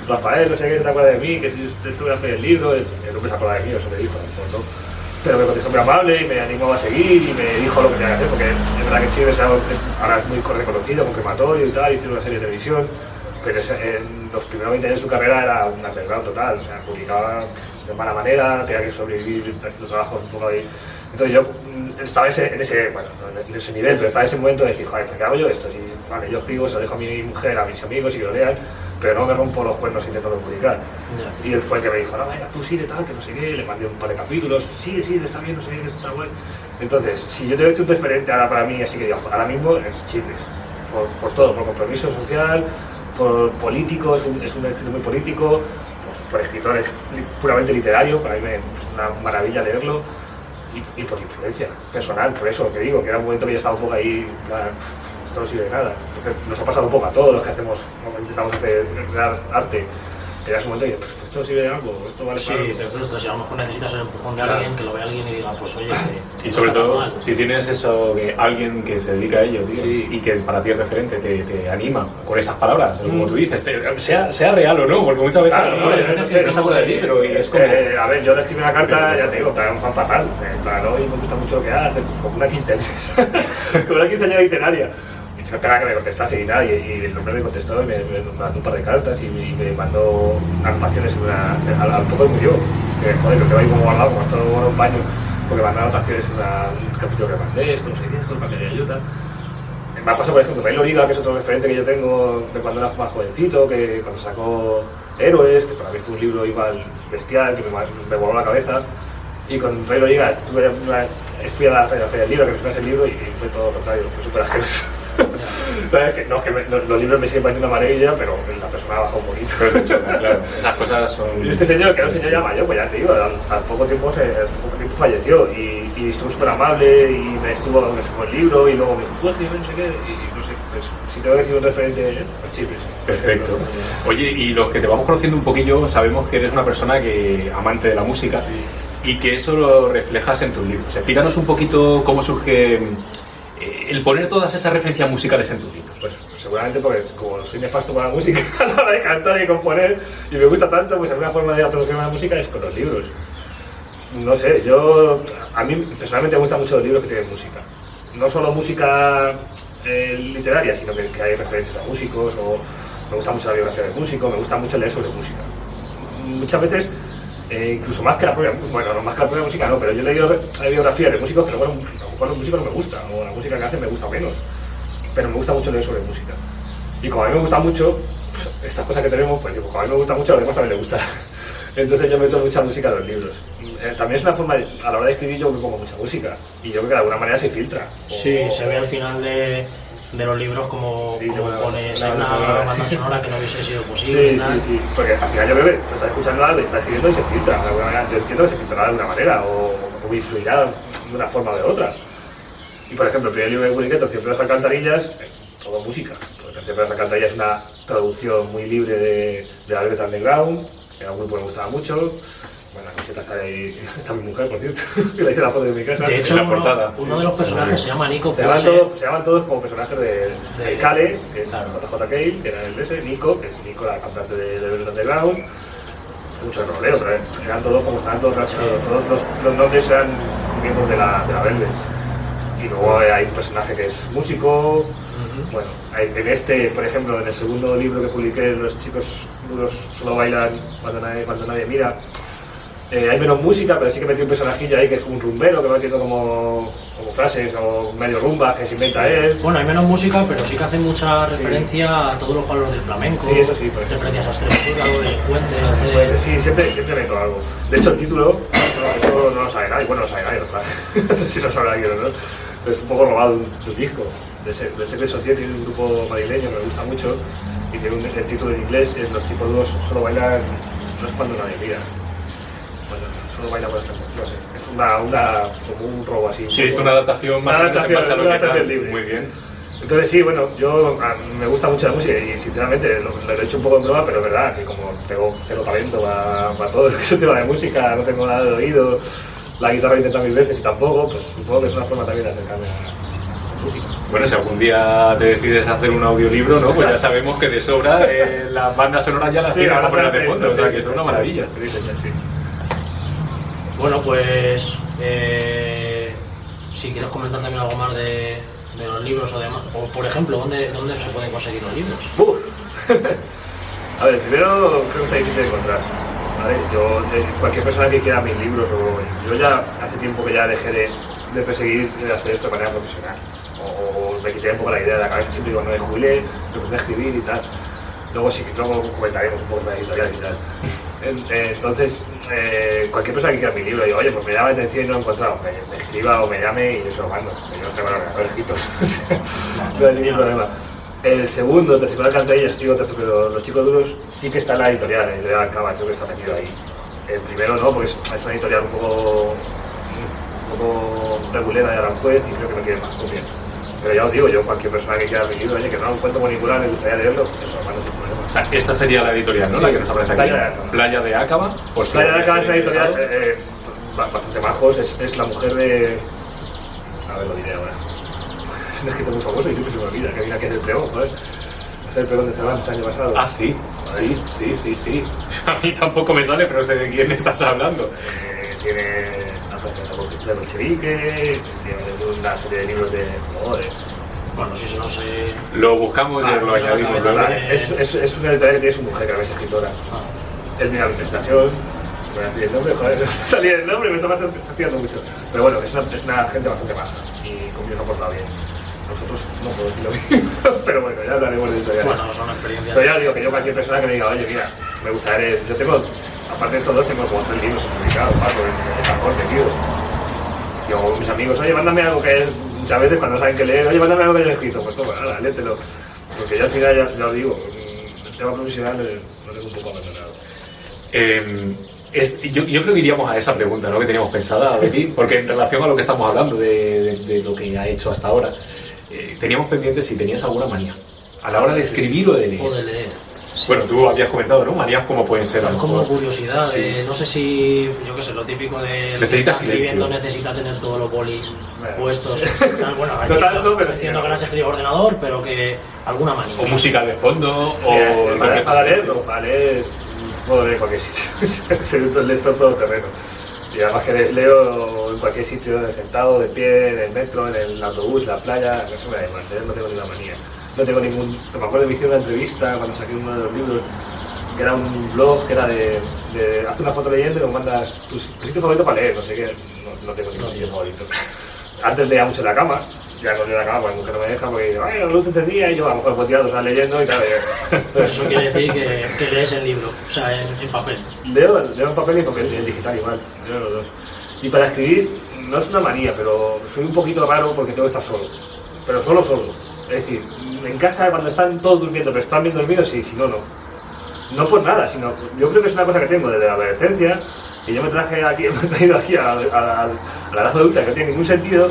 Rafael, no sé qué, te acuerdas de mí, que si estuve en la feria del libro, el hombre se acuerda de mí, eso me dijo, pues no. Pero me contestó muy amable y me animó a seguir y me dijo lo que tenía que hacer, porque es verdad que Chirves ahora es muy reconocido con Crematorio y tal, hizo una serie de televisión, pero en los primeros 20 años de su carrera era un underground total, o sea, publicaba de mala manera, tenía que sobrevivir haciendo trabajos un poco ahí. Entonces yo estaba en ese nivel, pero estaba en ese momento de decir, joder, ¿por qué hago yo esto? Si, vale, yo escribo, se lo dejo a mi mujer, a mis amigos y que lo lean, pero no me rompo los cuernos intentando publicar. Yeah. Y él fue el que me dijo, no, venga, tú sigue tal, que no sé qué, le mandé un par de capítulos, sí, está bien, no sé qué, está bueno. Entonces, si yo te doy un referente ahora para mí, así que digo, ahora mismo es Chirves, por todo, por compromiso social, por político, es un escritor muy político, por escritor puramente literario, para mí es una maravilla leerlo, y por influencia personal, por eso lo que digo, que era un momento que yo estaba un poco ahí, esto no sirve de nada. Entonces, nos ha pasado un poco a todos los que intentamos hacer arte. Que ya es un momento que pues, esto sirve de algo, esto vale para algo. Sí, te frustras y a lo mejor necesitas el empujón de alguien, que lo vea alguien y diga, pues oye, y sobre todo, si tienes eso, que alguien que se dedica a ello, tío, sí. Y que para ti es referente, te anima con esas palabras, como tú dices, sea real o no, porque muchas veces claro, no se acuerda de ti, pero es como... a ver, yo le escribí una carta, ya te digo, para un fan fatal, claro, y me gusta mucho lo que hace, pues, como una quinceañera literaria. No tenga que me contestase y nada, y el hombre me contestó y me mandó un par de cartas y me mandó anotaciones al poco murió. Que joder, lo que va ahí como guardado, como todo un baño, porque mandó anotaciones en un capítulo que mandé, esto, no sé qué, esto, para que le ayuda. Me ha pasado, por ejemplo, Railo Liga, que es otro referente que yo tengo de cuando era más jovencito, que cuando sacó Héroes, que para mí fue un libro igual bestial, que me voló la cabeza. Y con Railo Liga fui a la feria del libro, que me fue ese libro y fue todo lo contrario, fue súper asqueroso. ¿Sabes? Que, no, los libros me siguen pareciendo una maravilla, pero la persona ha bajado un poquito. Claro, esas cosas son... Y este señor, que era un señor ya mayor, pues ya te digo, al poco tiempo falleció y estuvo súper amable y me firmó el libro y luego me dijo, tú escribes no sé qué, y no sé. Pues si tengo que decir un referente, pues Chipres. Perfecto. Oye, y los que te vamos conociendo un poquillo, sabemos que eres una persona amante de la música, Sí. y que eso lo reflejas en tus libros. Explícanos un poquito cómo surge el poner todas esas referencias musicales en tus libros. Pues seguramente porque como soy nefasto para la música a la hora de cantar y componer y me gusta tanto, pues alguna forma de aproximarme a la música es con los libros. No sé, a mí personalmente me gustan mucho los libros que tienen música. No solo música literaria, sino que hay referencias a músicos, o me gusta mucho la biografía de músicos, me gusta mucho leer sobre música. Muchas veces, incluso más que la propia música, bueno, no más que la propia música no, pero yo he leído biografías de músicos que luego a lo mejor los músicos no me gustan, o la música que hacen me gusta menos, pero me gusta mucho leer sobre música. Y como a mí me gusta mucho estas cosas que tenemos, pues digo, como a mí me gusta mucho, a los demás también les gusta. Entonces yo meto mucha música en los libros. También es una forma, a la hora de escribir yo me pongo mucha música, y yo creo que de alguna manera se filtra. Sí, se ve al final de los libros como pones una banda sonora que no hubiese sido posible. Sí, porque al final yo creo que tú estás escuchando algo y estás escribiendo y se filtra de alguna manera. Yo entiendo que se filtrará de alguna manera o influirá de una forma o de otra. Y por ejemplo, el primer libro de publiqué, Terciopelo de las Alcantarillas, es todo música. Porque Terciopelo de las Alcantarillas es una traducción muy libre de la Velvet Underground, que era un grupo que me gustaba mucho. Bueno, la camiseta sale ahí, está mi mujer, por cierto, que le hice la foto de mi casa. De hecho, la portada. uno de los personajes se llama Nico. Se llaman todos como personajes de Kale, que es JJ Cale, que era el ese, Nico, que es Nico, la cantante de Velvet Underground. Mucho roleo, pero eran todos como estaban todos relacionados, todos los nombres eran miembros de la Velvet. Y luego hay un personaje que es músico. Bueno, en este, por ejemplo, en el segundo libro que publiqué, Los chicos duros solo bailan cuando nadie mira. Hay menos música, pero sí que metí un personajillo ahí que es como un rumbero, que va metiendo como frases o medio rumbas que se inventa él. Bueno, hay menos música, pero sí que hace mucha referencia a todos los palos del flamenco. Sí, eso sí, por ejemplo. Referencias a Extremadura, algo de puentes. Sí, siempre meto algo. De hecho, el título, eso no lo sabe nadie. Bueno, no lo sabe nadie, ¿verdad? No sé si lo sabe alguien o no. Pero es un poco robado de un disco. De Secret Society, un grupo madrileño que me gusta mucho. Y tiene el título en inglés, es Los tipos duros solo bailan, no es cuando nadie mira. Bueno, solo baila por esta, no sé, es como un robo así. Sí, es una adaptación más o menos en base a lo que libre. Muy bien. Entonces sí, bueno, me gusta mucho la música y sinceramente lo he hecho un poco en broma, pero es verdad que como tengo cero talento para todo ese tema de música, no tengo nada de oído, la guitarra he intentado 1000 veces y tampoco, pues supongo que es una forma también de acercarme a la música. Bueno, si algún día te decides hacer un audiolibro, ¿no? Pues ya sabemos que de sobra las bandas sonoras ya las tienes para poner de fondo, o sea que es una maravilla. Bueno, pues si quieres comentar también algo más de los libros o demás, o por ejemplo, ¿dónde se pueden conseguir los libros? A ver, primero creo que está difícil de encontrar. ¿Vale? Cualquier persona que quiera mis libros, yo ya hace tiempo que ya dejé de perseguir y de hacer esto de manera profesional. O me quité un poco la idea de la cabeza, siempre cuando me jubilé, me puse a escribir y tal. Luego comentaremos un poco de la editorial y tal. Entonces, cualquier persona que quiera mi libro, digo, oye, pues me llama la atención y no lo he encontrado, me escriba o me llame y eso lo mando. Yo los tengo en los orejito, no hay ningún problema. El segundo, Terciopelo de las Alcantarillas, digo Terciopelo, Los chicos duros, sí que está en la editorial Alcaba, creo que está metido ahí. El primero no, porque es una editorial un poco regulera de Aranjuez y creo que no tiene más copias. Pero ya os digo, yo cualquier persona que quiera mi libro, oye, que no lo encuentro por ningún lado, me gustaría leerlo, eso lo mando sin problema. O sea, esta sería la editorial, ¿no? Sí, la que nos aparece aquí. Playa de Acaba. Pues Playa de Acaba es una editorial bastante majos, es la mujer de... A ver, lo diré ahora. Es un escritor muy famoso y siempre se me olvida, que es el pregón, joder. Es el pregón de Cervantes el año pasado. Ah, sí. A mí tampoco me sale, pero sé de quién estás hablando. Tiene de bolchevique, tiene una serie de libros de... Bueno, si eso no sé... Lo buscamos y lo añadimos. Es una editorial que tiene su mujer, que es escritora. Es mi presentación. Voy a decir el nombre, joder, salía el nombre, me está haciendo mucho. Pero bueno, es una gente bastante maja y conmigo no ha portado bien. Nosotros no puedo decirlo bien, pero bueno, ya hablaremos de editoriales. Bueno, son experiencias. Pero ya digo que yo cualquier persona que me diga, oye, mira, me gustaría... Yo tengo, aparte de estos dos, tengo como 3 libros publicados, de transporte, tío. Yo, mis amigos, oye, mándame algo que es... Muchas veces cuando saben que leer, oye, mándame algo que haya escrito, pues toma, nada, léetelo. Porque yo al final, ya lo digo, el tema profesional lo tengo un poco abandonado. Yo creo que iríamos a esa pregunta, ¿no? Que teníamos pensada, Betty, porque en relación a lo que estamos hablando de lo que ha hecho hasta ahora, teníamos pendiente si tenías alguna manía a la hora de escribir o de leer. O de leer. Sí. Bueno, tú habías comentado, ¿no? Manías como pueden ser. a lo Como mejor. curiosidad, Sí. No sé si, yo qué sé, lo típico de Necesita escribiendo silencio. necesita tener todos los bolis Bueno. puestos. Bueno, No tanto, pero sí. entiendo que no has escrito ordenador, pero que alguna manía. O música de fondo, o... Para leer, puedo leer en cualquier sitio. Soy un lector todoterreno. Y además que leo en cualquier sitio, sentado, de pie, en el metro, en el autobús, en la playa, eso me da igual, leer no tengo ninguna manía. No tengo ningún... Me acuerdo que me hicieron una entrevista cuando saqué uno de los libros, que era un blog que era de hazte una foto leyendo y nos mandas tu sitio favorito para leer, no sé qué, no tengo ningún sitio favorito. Antes leía mucho en la cama, ya no leo en la cama porque mi mujer no me deja porque digo, ay, la luz encendida y yo a lo mejor tirado 2 horas leyendo y claro, Eso quiere decir que lees en libro, o sea, en papel. leo en papel y en digital igual, leo los dos. Y para escribir no es una manía, pero soy un poquito raro porque tengo que estar solo, pero solo. Es decir, en casa cuando están todos durmiendo, pero están bien dormidos, sí, si no, no. No por nada, sino yo creo que es una cosa que tengo desde la adolescencia y yo me he traído aquí a la edad adulta que no tiene ningún sentido,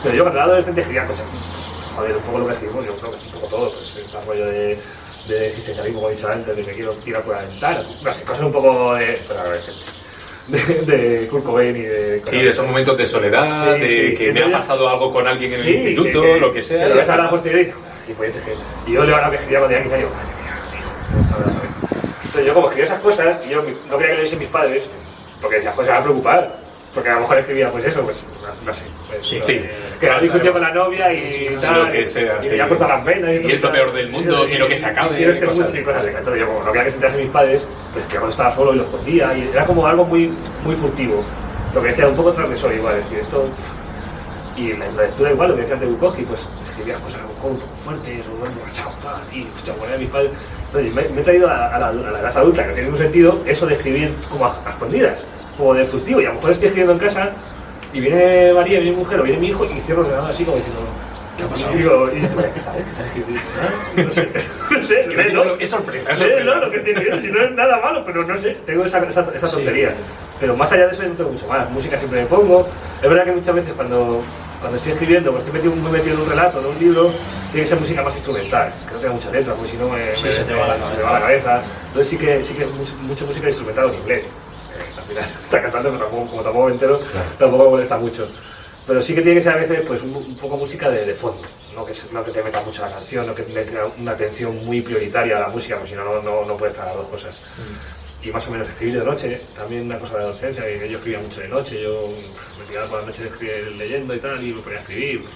pero yo cuando era adolescente escribía cosas, pues, joder, un poco lo que escribimos, yo creo que es un poco todo, pues este rollo de existencialismo, como he dicho antes, de que quiero tirar por la ventana, no sé, cosas un poco de adolescente. De Kurt Cobain y de... Sí, de esos momentos de soledad, Sí, de sí. que me ha pasado algo con alguien en el Sí, instituto, lo que sea. Que lo ves a la posterior y dices, joder, qué polletes que... Y yo leo a la que escribía cuando tenía 15 años, madre mía, hijo, me estaba en la cabeza. Entonces yo como escribía esas cosas, y yo no quería que lo viesen mis padres, porque decía, pues se van a preocupar. Porque a lo mejor escribía pues eso, pues no sé. Pues, Sí, sí. Que no discutía con la novia y tal. lo que sea, y sí. me había cortado las venas. Y es lo peor del mundo, quiero que se acabe, Quiero este cosas mundo, sí, de cosas estas. así. Entonces yo como no quería que se enterasen mis padres, pues que cuando estaba solo y lo escondía. Y era como algo muy furtivo. Lo que decía, un poco transgresor igual, es decir, esto... Y en la lectura igual, lo que decía antes Bukowski, pues escribías cosas a lo mejor un poco fuertes, o un machado, tal, y hostia, ponía a mis padres. Entonces me he traído a la edad adulta, que no tiene ningún sentido, eso de escribir como a escondidas, como de furtivo, y a lo mejor estoy escribiendo en casa, y viene María, viene mi mujer, o viene mi hijo, y cierro el ordenador así como diciendo, ¿qué ha pasado? Y digo, y dice, ¿qué está escribiendo? No sé, es que léelo. Es sorpresa, es Léelo, sorpresa. lo que estoy escribiendo, si no es nada malo, pero no sé, tengo esa tontería. Pero más allá de eso yo no tengo mucho más, música siempre me pongo. Es verdad que muchas veces cuando estoy escribiendo, cuando estoy muy metido en un relato, en un libro, tiene que ser música más instrumental, que no tenga mucha letra, porque si no se te va la cabeza. Entonces sí que es mucha música instrumental en inglés. Al final está cantando, pero como tampoco me entero, tampoco me molesta mucho. Pero sí que tiene que ser a veces pues, un poco música de fondo, no que te metas mucho la canción, no que le tenga una atención muy prioritaria a la música, porque si no, no puedes estar las dos cosas. Y más o menos escribir de noche, también una cosa de adolescencia, que yo escribía mucho de noche, yo me tiraba por la noche leyendo y tal, y me ponía a escribir, pues,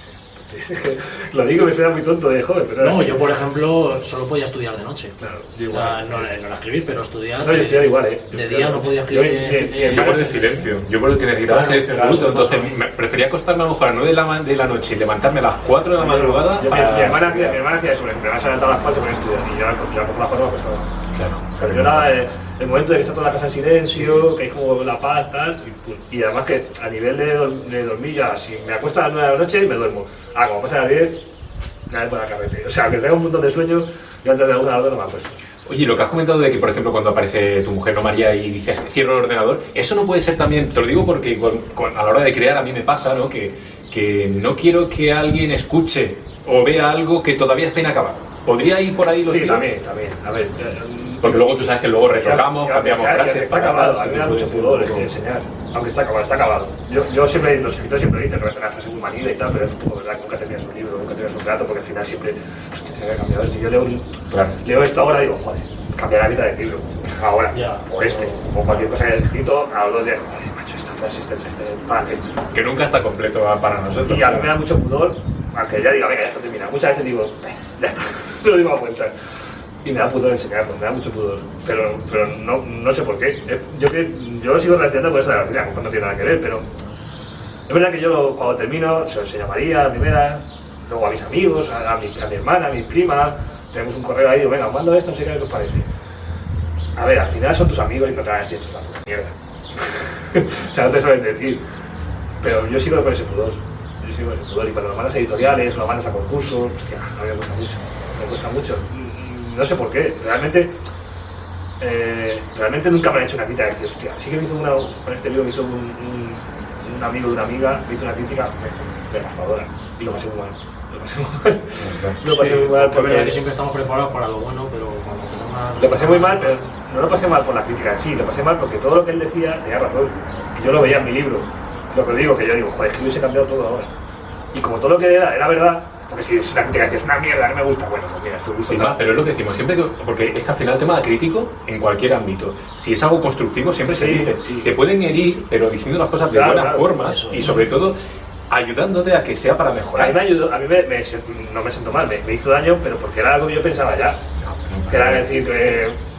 lo digo, me suena muy tonto de joven, pero... No, yo por ejemplo solo podía estudiar de noche. Claro, yo O sea, igual. no era escribir, pero estudiar. No, yo estudiaba igual, De día no podía escribir. Yo por el silencio, yo por el que necesitaba Claro, silencio claro, absoluto, más o entonces prefería acostarme a lo mejor a las 9 de la noche y levantarme a las 4 de la madrugada Mi para hermana estudiar. hacía eso, me vas a levantar a las 4 para estudiar, y yo a las 4 me acostaba. Claro. Pero yo era el momento de que está toda la casa en silencio, que hay como la paz, tal, y además que a nivel de dormir ya, si me acuesto a las 9 de la noche, me duermo. Como pasa a las 10, ya me pongo a carrete. O sea, que tenga un montón de sueño, yo antes de la 1 de la 2 no me acuesto. Oye, lo que has comentado de que, por ejemplo, cuando aparece tu mujer, no María, y dices cierro el ordenador, eso no puede ser también, te lo digo porque a la hora de crear a mí me pasa, ¿no? Que no quiero que alguien escuche o vea algo que todavía está inacabado. ¿Podría ir por ahí los Sí, tiros? también. A ver, Porque luego tú sabes que luego retocamos, cambiamos frases. Está acabado, a mí me da mucho pudor enseñar. Aunque está acabado. Yo siempre, los escritores siempre dicen que es una frase muy manida y tal, pero es un poco verdad que nunca terminas un libro, nunca terminas un relato, porque al final siempre, hostia, te había cambiado esto. Yo leo esto ahora y digo, joder, cambiar la mitad del libro. Ahora, o cualquier cosa que haya escrito, a los 2 días, joder, macho, esta frase, esto. Que nunca está completo para nosotros. Y a mí me da mucho pudor, aunque ya diga, venga, ya está terminado. Muchas veces digo, ya está, no lo digo a vuelta. Y me da pudor enseñarlo, me da mucho pudor. Pero no sé por qué. Yo lo sigo relacionando con esa gracia, a lo mejor no tiene nada que ver, pero es verdad que yo cuando termino se lo enseño a María, la primera, luego a mis amigos, a mi hermana, a mi prima, tenemos un correo ahí, digo, venga, mando esto, no sé qué os parece. A ver, al final son tus amigos y no te van a decir esto es una puta mierda. O sea, no te suelen decir. Pero yo sigo con ese pudor. Y cuando lo mandas a editoriales o lo mandas a concursos, hostia, a mí me cuesta mucho. No sé por qué, realmente nunca me han hecho una crítica de decir, hostia, sí que me hizo con este libro me hizo un amigo de una amiga me hizo una crítica devastadora y lo pasé muy mal. Lo pasé muy mal porque porque que siempre estamos preparados para lo bueno, pero cuando tenemos lo pasé muy mal, pero no lo pasé mal por la crítica en sí, lo pasé mal porque todo lo que él decía tenía razón. Y yo lo veía en mi libro. Lo que digo, que yo digo, joder, es que hubiese cambiado todo ahora. Y como todo lo que era verdad, porque si es una crítica que es una mierda, no me gusta, bueno, pues mira, estoy Sí, pero es lo que decimos siempre, porque es que al final el tema crítico en cualquier ámbito, si es algo constructivo siempre se Sí, dice, sí. te pueden herir, pero diciendo las cosas de Claro, buena claro, forma eso, y sobre todo ayudándote a que sea para A mí mejorar. me ayudó, a mí no me siento mal, me hizo daño, pero porque era algo que yo pensaba ya. Que era decir,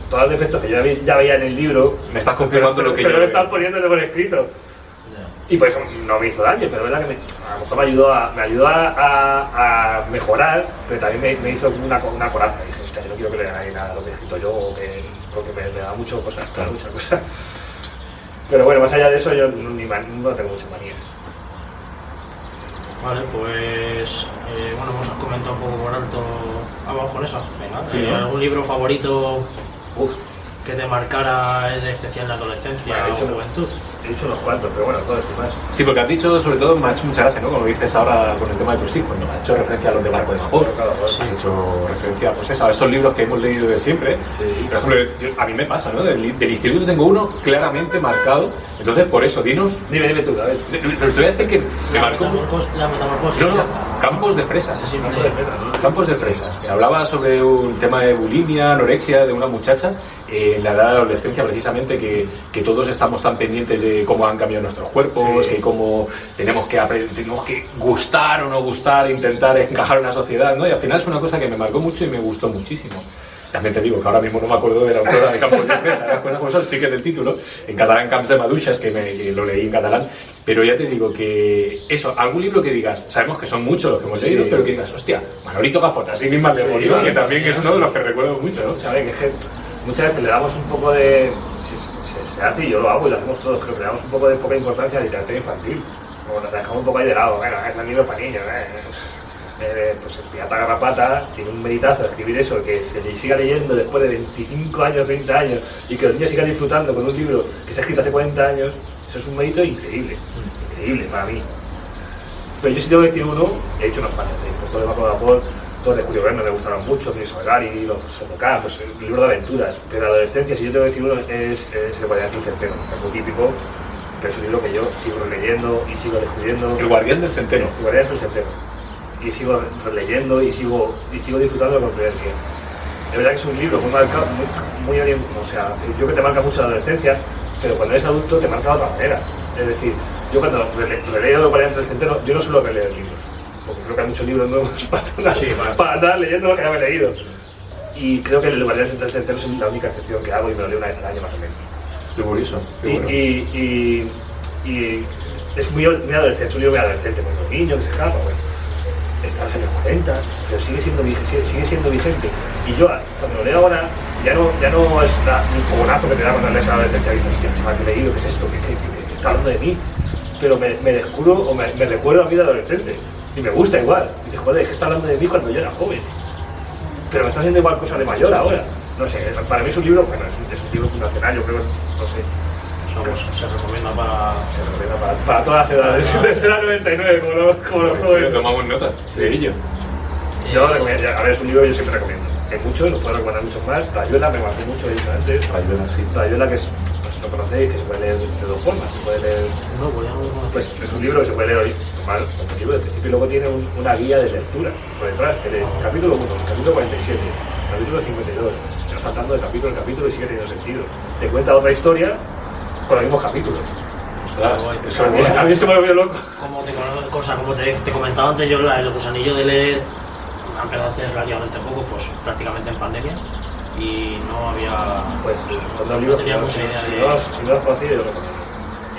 todos los defectos que yo ya veía en el libro, Me estás confirmando lo que pero yo me veo. están poniéndolo por escrito. Y por eso no me hizo daño, pero es verdad que a lo mejor me ayudó a mejorar, pero también me hizo una coraza. Dije, hostia, yo no quiero que le haga nadie nada lo que he escrito yo, porque me da muchas cosas. Pero bueno, más allá de eso, yo no tengo muchas manías. Vale, pues bueno, hemos comentado un poco por alto. Vamos con eso. Venga, Sí, ¿no? ¿algún libro favorito Uf, que te marcara en especial en la adolescencia Bueno, he o dicho- juventud? he dicho unos cuantos, pero bueno, todos y más. Sí, porque has dicho, sobre todo, me ha hecho mucha gracia, ¿no? Como dices ahora con el tema de tus hijos, ¿no? Has hecho referencia a los de Marco de Vapor, Claro, has hecho referencia, pues eso, a esos libros que hemos leído de siempre. Sí. Por ejemplo, a mí me pasa, ¿no? Del instituto tengo uno claramente marcado, entonces por eso, dinos... Dime tú, a ver. Pero te voy a decir que me marcó... La metamorfosis. No, no, Campos de Fresas. Siempre- Campos de Fresas, que hablaba sobre un tema de bulimia, anorexia de una muchacha en la edad de la adolescencia, precisamente, que todos estamos tan pendientes de cómo han cambiado nuestros cuerpos, Sí. que cómo tenemos que gustar o no gustar, intentar encajar en la sociedad, ¿no? Y al final es una cosa que me marcó mucho y me gustó muchísimo. También te digo que ahora mismo no me acuerdo de la autora de Campos de Fresas, las cosas como son, sí que del título, en catalán Camps de Maduixas, que lo leí en catalán, pero ya te digo que eso, algún libro que digas, sabemos que son muchos los que hemos Sí. leído, pero que digas, hostia, Manolito Gafotas, así misma de Sí, Bolsón, vale. que también es uno de los que recuerdo mucho, ¿no? ¿Sabes? Que es que muchas veces le damos un poco de... Se hace y yo lo hago y lo hacemos todos, creo que le damos un poco de poca importancia a la literatura infantil. Como nos la dejamos un poco ahí de lado, bueno, es un libro para niños, pues el Pirata Garrapata tiene un meritazo escribir eso, que se le siga leyendo después de 25 años, 30 años, y que los niños sigan disfrutando con un libro que se ha escrito hace 40 años, eso es un mérito increíble, increíble para mí. Pero yo sí tengo que decir uno, he dicho unos cuantos, pues todo de Marco de Vapor, todos de Julio Verne me gustaron mucho, Luis Salgari, los Sotocá, pues el libro de aventuras. Pero la adolescencia, si yo tengo que decir uno, es El Guardián del Centeno, es muy típico, pero es un libro que yo sigo releyendo y sigo descubriendo. El Guardián del Centeno. El Guardián del Centeno. Y sigo releyendo y sigo disfrutando con el primer día. Es verdad que es un libro muy marcado, muy o sea, yo creo que te marca mucho la adolescencia, pero cuando eres adulto te marca de otra manera. Es decir, yo cuando releo Los Guardianes del Centeno, yo no suelo releer libros, porque creo que hay muchos libros nuevos para andar leyendo lo que ya me he leído. Y creo que el Guardianes del Centeno es la única excepción que hago y me lo leo una vez al año más o menos. Qué curioso. Qué bueno. Y es muy adolescente, es un libro muy adolescente, porque los niños que se escapan, bueno, está en los años 40, pero sigue siendo vigente. Y yo, cuando lo leo ahora, ya no es un fogonazo que te da cuando lees a la adolescencia y dices, hostia, chaval, ¿qué he leído? ¿Qué es esto? ¿Qué está hablando de mí? Pero me descubro o me recuerdo a mi vida adolescente. Y me gusta igual. Y dices, joder, es que está hablando de mí cuando yo era joven. Pero me está haciendo igual cosas de mayor ahora. No sé, para mí es un libro, bueno, es un libro fundacional, yo creo, no sé. Se recomienda Para todas las edades, desde la 99, como los jóvenes. Tomamos nota de ello. Yo recomiendo, a ver, es un libro que yo siempre recomiendo. Hay muchos, los puedo recomendar muchos más. Rayuela me marcó mucho, he dicho antes. Rayuela, sí. Rayuela, que es, no sé si lo conocéis, que se puede leer de dos formas. Se puede leer, No, pues ya no lo conozco. pues es un libro que se puede leer normal, como un libro de principio, y luego tiene una guía de lectura por detrás. El capítulo 1, el capítulo 47, el capítulo 52. Te vas saltando de capítulo en capítulo y sigue teniendo sentido. Te cuenta otra historia con los mismos capítulos. Ostras, eso es A bueno. mí se me volvió loco. Como te comentaba antes, yo el gusanillo de leer me empezó hace relativamente poco, pues prácticamente en pandemia, y no había... Pues son dos no libros tenía que mucha idea si de... no los conocía, yo lo conozco.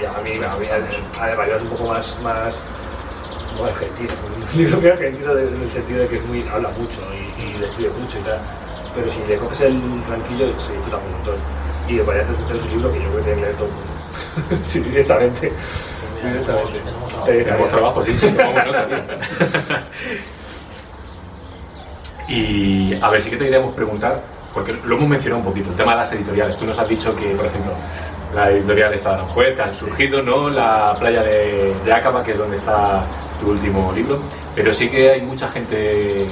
Y a mí Rayuela es un poco más como argentino, un libro muy argentino en el sentido de que habla mucho y describe mucho y tal. Pero si le coges el tranquillo, se disfruta un montón. Y me parece que es un libro que yo creo que leer todo el mundo. Sí, directamente. Tenemos trabajo, sí, tomamos nota, tío. Y a ver, sí que te queríamos preguntar, porque lo hemos mencionado un poquito, el tema de las editoriales. Tú nos has dicho que, por ejemplo, la editorial está Aranjuez, que han surgido, ¿no? La playa de Acaba, que es donde está tu último libro, pero sí que hay mucha gente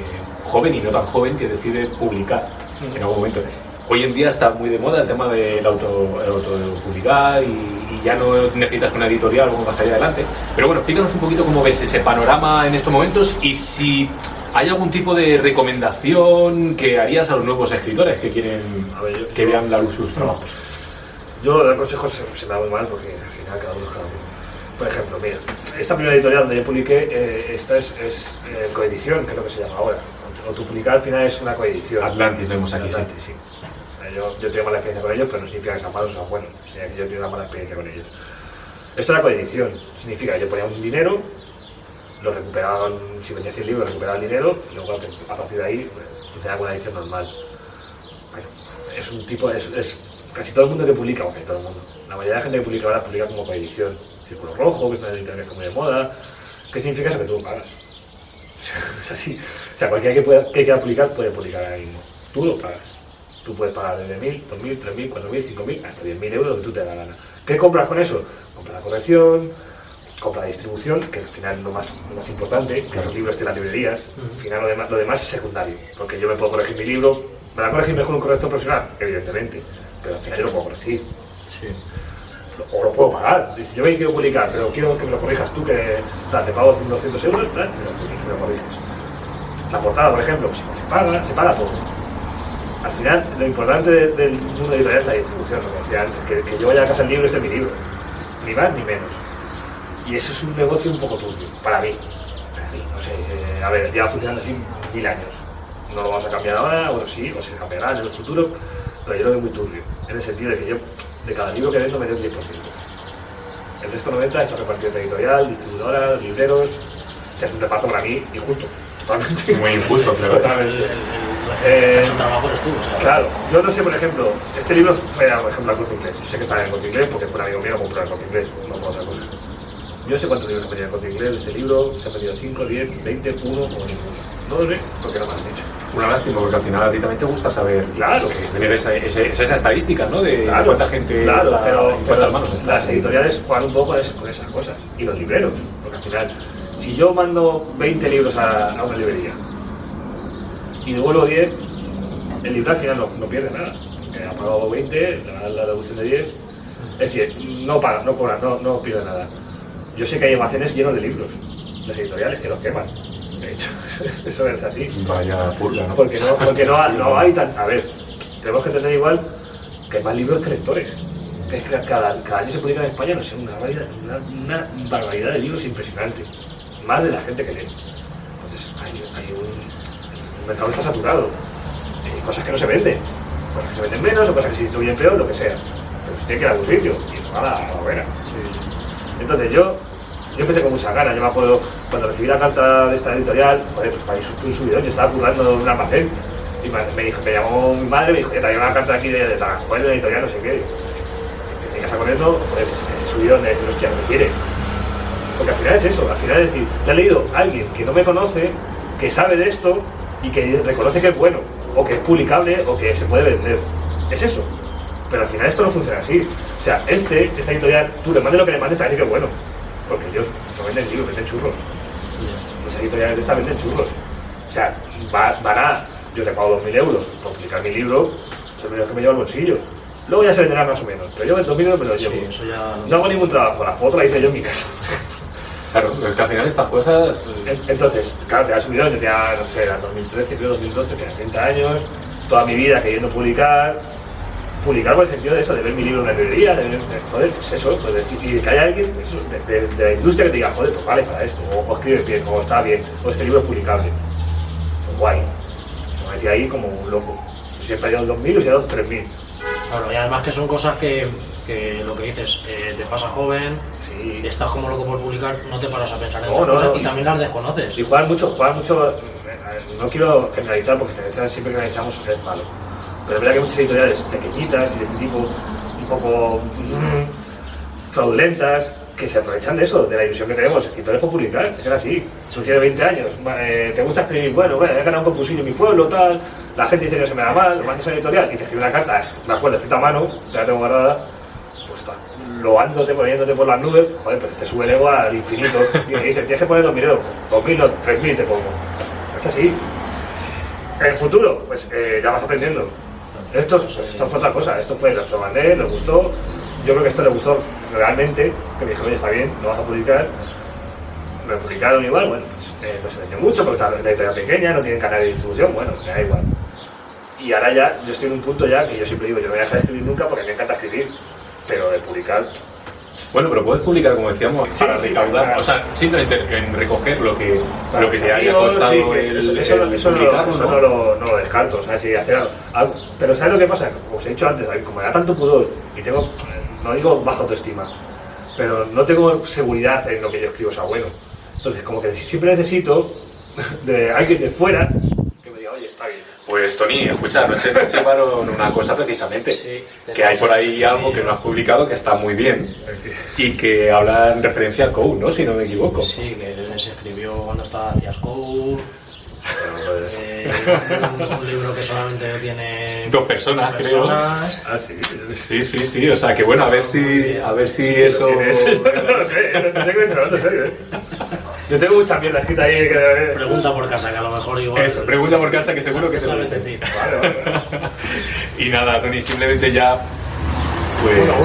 joven y no tan joven que decide publicar en algún momento. Hoy en día está muy de moda el tema del autopublicar y ya no necesitas una editorial como vas allá adelante. Pero bueno, explícanos un poquito cómo ves ese panorama en estos momentos y si hay algún tipo de recomendación que harías a los nuevos escritores que quieren que vean la luz sus trabajos. Yo dar consejos se me da muy mal porque al final cada uno es cada uno. Por ejemplo, mira, esta primera editorial donde yo publiqué, esta es coedición, que es lo que se llama ahora. Autopublicar al final es una coedición. Atlantis vemos aquí, Atlantis, sí. Yo tengo mala experiencia con ellos, pero no significa que sean malos o sean buenos. Significa que yo tengo una mala experiencia con ellos. Esto era coedición. Significa que yo ponía un dinero, lo recuperaban, si vendía 100 libros, recuperaba el dinero, y luego a partir de ahí funcionaba con una edición normal. Bueno, es un tipo, es casi todo el mundo que publica, o casi todo el mundo. La mayoría de la gente que publica ahora publica como coedición. Círculo Rojo, que es una editorial que está muy de moda. ¿Qué significa eso? Que tú lo pagas. Es así. O sea, cualquiera que quiera publicar puede publicar ahora mismo. Tú lo pagas. Tú puedes pagar desde 1.000, 2.000, 3.000, 4.000, 5.000, hasta 10.000 euros, lo que tú te da la gana. ¿Qué compras con eso? Compra la corrección, compra la distribución, que al final es lo más importante, que los libros estén en las librerías. Al final lo demás es secundario, porque yo me puedo corregir mi libro, ¿me la corregir mejor un corrector profesional? Evidentemente, pero al final yo lo puedo corregir. Sí. O lo puedo pagar. Dice, yo me quiero publicar, pero quiero que me lo corrijas tú, que te pago 200 euros, me lo corriges. La portada, por ejemplo, se paga todo. Al final, lo importante del mundo editorial es la distribución, lo que decía antes, que yo vaya a casa el libro y este es mi libro, ni más ni menos. Y eso es un negocio un poco turbio, para mí, no sé, a ver, lleva funcionando así 1000 años, no lo vamos a cambiar ahora, bueno sí, o se cambiará en el futuro, pero yo lo veo muy turbio, en el sentido de que yo, de cada libro que vendo, me doy un 10%. El resto 90% está repartido entre editorial, distribuidora, libreros, o sea, es un reparto para mí injusto, totalmente. Muy injusto, claro. Totalmente. Es un trabajo eres tú, o sea. Claro, yo no sé, por ejemplo, este libro fue, por ejemplo, al Corte Inglés. Yo sé que está en el Corte Inglés porque fue un amigo mío que compró el Corte Inglés, no por otra cosa. Yo no sé cuántos libros se han vendido en el Corte Inglés de este libro, se han vendido 5, 10, 20, 1 o ninguno. No lo sé, porque no me lo han dicho. Una lástima, porque al final a ti también te gusta saber, claro, tener esa estadística, ¿no? De claro, cuánta gente claro, está, en cuántas manos está. Las editoriales juegan un poco con esas cosas, y los libreros, porque al final, si yo mando 20 libros a una librería y devuelvo 10, el libro al final no pierde nada. Ha pagado 20, la devolución de 10. Es decir, no paga, no cobra, no pierde nada. Yo sé que hay almacenes llenos de libros, las editoriales, que los queman. De hecho, eso es así. Vaya purga, ¿no? Porque no hay tan... A ver, tenemos que entender igual que hay más libros que lectores. Es que cada año se publica en España, no sé, una barbaridad de libros impresionante. Más de la gente que lee. Entonces, el mercado está saturado. Hay cosas que no se venden. Cosas que se venden menos o cosas que se distribuyen peor, lo que sea. Pero se tiene que ir a algún sitio. Y eso va a la hoguera. Sí. Entonces yo empecé con muchas ganas. Yo me acuerdo cuando recibí la carta de esta editorial, joder, pues para mí fue un subidón. Yo estaba currando en un almacén y me llamó mi madre y me dijo, te traigo una carta aquí de Taranjuez, de la editorial, no sé qué. Y me casa corriendo, joder, pues ese subidón de decir, hostia, no me quiere. Porque al final es eso, al final es decir, te ha leído alguien que no me conoce, que sabe de esto y que reconoce que es bueno, o que es publicable, o que se puede vender. Es eso. Pero al final esto no funciona así. O sea, esta editorial, tú le mandes lo que le mandes, te va a decir que es bueno. Porque ellos no venden libros, venden churros. Los editoriales de esta venden churros. O sea, yo te pago 2.000 euros por publicar mi libro, son los que me llevo al bolsillo. Luego ya se venderá más o menos, pero yo 2.000 euros me los llevo. Sí, eso ya no hago ningún trabajo, la foto la hice yo en mi casa. Claro, que al final estas cosas... Entonces, claro, te has subido, yo tenía, no sé, era 2013, creo 2012, tenía 30 años, toda mi vida queriendo publicar con el sentido de eso, de ver mi libro en la librería, joder, pues eso, pues decir, y que haya alguien eso, de la industria que te diga, joder, pues vale para esto, o escribe bien, o está bien, o este libro es publicable. Pues guay. Me metí ahí como un loco. Yo siempre he dado 2.000 y he dado 3.000. Claro, y además que son cosas que lo que dices, te pasa joven, sí. Estás como loco por publicar, no te paras a pensar en No, esas cosas y también las desconoces. Y juegan mucho, no quiero generalizar porque siempre generalizamos es malo. Pero es verdad que hay muchas editoriales pequeñitas y de este tipo, un poco fraudulentas, que se aprovechan de eso, de la ilusión que tenemos, escritores por publicar, es así. Si tienes 20 años, te gusta escribir, bueno, he ganado un concursillo en mi pueblo, tal, la gente dice que no se me da mal, lo mandas a una editorial y te escribe una carta, me acuerdo, escrita a mano, ya la tengo guardada, pues loándote, poniéndote por las nubes, joder, pues te sube el ego al infinito. Y te dicen, tienes que poner 2.000 euros, 2.000 o 3.000 te pongo. Es así. En el futuro, pues ya vas aprendiendo. Esto fue otra cosa, esto fue, lo mandé, le gustó. Yo creo que esto le gustó realmente, que me dijo, oye, está bien, lo vas a publicar. Me publicaron igual, bueno, pues no se vendió mucho porque la editorial pequeña, no tienen canal de distribución, bueno, me da igual. Y ahora ya, yo estoy en un punto ya que yo siempre digo, yo no voy a dejar de escribir nunca porque me encanta escribir, pero de publicar... Bueno, pero puedes publicar, como decíamos, Sí, para sí, recaudar, para- o sea, simplemente en recoger lo que Para te mis haya amigos, costado sí, el eso publicarlo, no lo descarto, ¿sabes? Sí, hacer algo. Pero ¿sabes lo que pasa? Como os he dicho antes, como me da tanto pudor y tengo, no digo baja autoestima, pero no tengo seguridad en lo que yo escribo sea bueno. Entonces, como que siempre necesito de alguien de fuera que me diga, oye, está bien. Pues Tony, escucha, anoche nos llevaron una cosa precisamente, Sí, que hay por ahí algo que no has publicado que está muy bien y que habla en referencia al Code, ¿no? Si no me equivoco. Sí, que se escribió cuando estaba hacia Code. Un libro que solamente tiene 2 personas, creo. Ah, sí. Sí, o sea, que bueno, a ver si eso... ¿Quién es? No lo sé, no sé qué me está hablando, en serio, ¿eh? Yo tengo mucha mierda escrita ahí que... Pregunta por casa, que a lo mejor igual. Eso, pregunta por casa que seguro que te lo sabe dice. de ti. Vale. Y nada, Tony, simplemente ya... Pues... Bueno,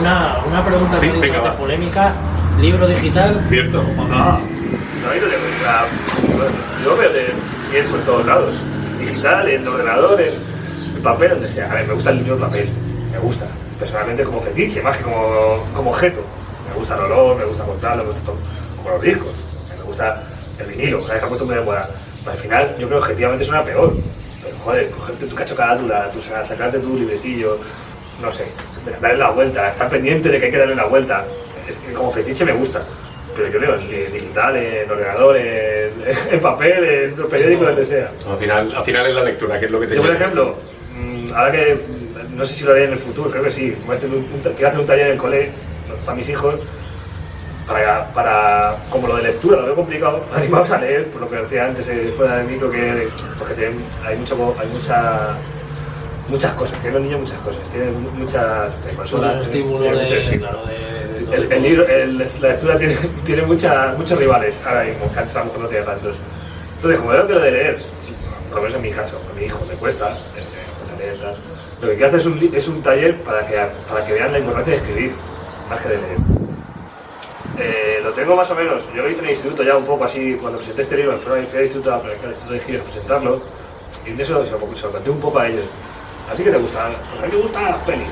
una pregunta Sí, que he dicho venga, antes, va. polémica. ¿Libro digital? Cierto. Ah, no hay yo veo de bien por todos lados. Digital, en ordenador, en papel, donde sea. A ver, me gusta el libro en papel. Me gusta. Personalmente como fetiche, más que como objeto. Me gusta el olor, me gusta contarlo, me gusta todo. Como los discos. Me gusta el vinilo. Esa costumbre de moda. Al final, yo creo que objetivamente suena peor. Pero joder, cogerte tu cacho carátula, sacarte tu libretillo, no sé, darle la vuelta, estar pendiente de que hay que darle la vuelta. Como fetiche me gusta. Pero yo leo en digital, en ordenador, en papel, en los periódicos, donde sea. Al final es la lectura, que es lo que te Yo, por lleva. ejemplo, ahora que no sé si lo haré en el futuro, creo que sí, voy a hacer quiero hacer un taller en el cole para mis hijos, para como lo de lectura lo veo complicado, animaos a leer, por lo que decía antes fuera del micro, porque hay muchas cosas, tienen los niños muchas cosas, tienen muchas consolas, Estímulo tienen muchos de, estímulos. claro, de todo El tipo. libro, la lectura tiene muchos rivales ahora mismo, que antes a lo mejor no tenía tantos. Entonces, como veo que lo de leer, por lo menos en mi caso, a mi hijo me cuesta leer, tal, lo que quiero hacer es un taller para que vean la importancia de escribir, más que de leer. Lo tengo más o menos, yo lo hice en el instituto ya un poco así, cuando presenté este libro, fui al instituto a presentarlo, y en eso se lo conté un poco a ellos. ¿A ti qué te gusta? Pues a mí me gustan las pelis.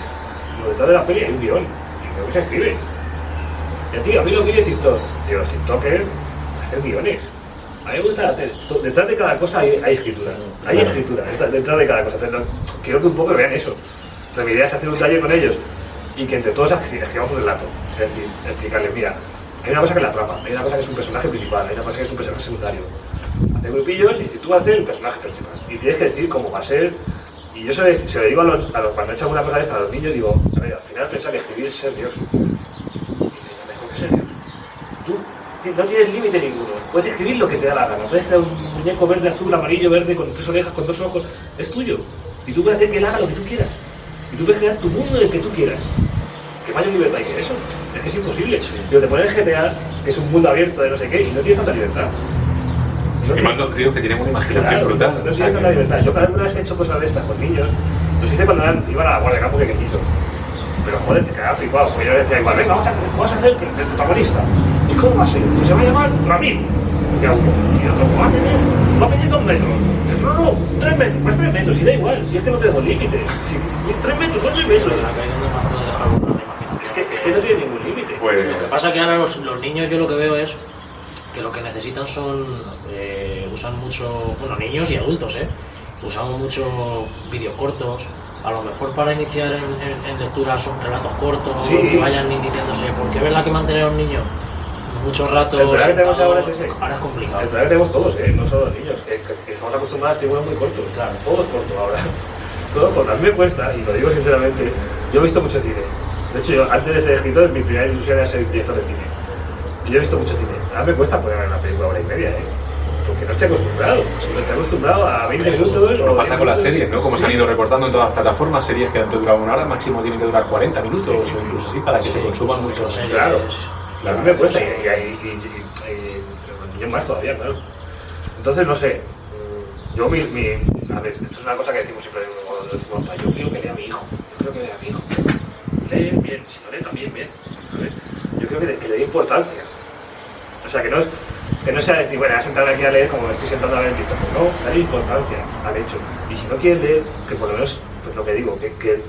Lo detrás de la peli hay un guión, y creo que se escribe. Y a ti, a mí lo que es TikTok. Digo, los TikTokers hacen guiones. A mí me gusta hacer, detrás de cada cosa hay escritura. Hay escritura, detrás de cada cosa. Quiero que un poco vean eso. Entonces, mi idea es hacer un taller con ellos y que entre todos escribamos un relato. Es decir, explicarles, mira, hay una cosa que la atrapa, hay una cosa que es un personaje principal, hay una cosa que es un personaje secundario. Hacer grupillos y tú vas a hacer el personaje principal. Y tienes que decir cómo va a ser. Y yo se lo digo a los cuando he hecho alguna cosa de esta a los niños, digo, a ver, al final pensar que escribir es ser Dios. Y mejor que ser Dios. Tú no tienes límite ninguno. Puedes escribir lo que te da la gana. Puedes crear un muñeco verde, azul, amarillo, verde, con 3 orejas, con 2 ojos. Es tuyo. Y tú puedes hacer que él haga lo que tú quieras. Y tú puedes crear tu mundo en el que tú quieras. Que vaya en libertad y que eso. Es que es imposible. Pero te pones en GTA, que es un mundo abierto de no sé qué, y no tienes tanta libertad. Y más los críos que tienen una imaginación Claro, brutal. no tienes tanta libertad. Yo alguna vez he hecho cosas de estas con niños. Los hice cuando iban a la guardia de campo pequeñitos. Pero joder, te quedaba flipado. Pues yo les decía igual, venga, vamos a hacer el protagonista. ¿Y cómo va a ser? Pues se va a llamar Ramín. Decía uno. Y otro, va a medir 2 metros. No, 3 metros, pues 3 metros, y da igual, si es que no tenemos límite. Si, 3 metros, pues 3 metros. Es que no tiene ningún límite. Pues, Lo que pasa es que ahora los niños, yo lo que veo es que lo que necesitan son, usan mucho, bueno, niños y adultos, usamos mucho vídeos cortos, a lo mejor para iniciar en lectura son relatos cortos, Sí. que vayan iniciándose, porque es verdad que mantener a un niño mucho rato El problema que tenemos sentado, ahora es ese. ahora es complicado. El problema que tenemos todos, no solo los niños, que estamos acostumbrados a estímulos muy cortos. Claro. Todo es corto ahora. Todo corto. A mí me cuesta, y lo digo sinceramente, yo he visto mucho cine. De hecho, yo antes de ser escritor, mi primera ilusión era ser director de cine. Y yo he visto mucho cine. A mí me cuesta poner una película 1 hora y media, porque no estoy acostumbrado. No estoy acostumbrado a 20 minutos. Lo pasa con las series, ¿no? Como se han ido recortando en todas las plataformas, series que antes duraban 1 hora, máximo tienen que durar 40 minutos o incluso así para que se consuman mucho. Claro, a mí me cuesta y más todavía, claro. Entonces, no sé, yo a ver, esto es una cosa que decimos siempre cuando decimos, yo quiero que lea a mi hijo, lee bien, si no lee también bien, ¿sabes? Yo creo que le dé importancia, o sea, que no sea decir, bueno, voy a sentarme aquí a leer como me estoy sentando a ver en TikTok, no, dale importancia al hecho, y si no quieres leer, que por lo menos, pues lo que digo, que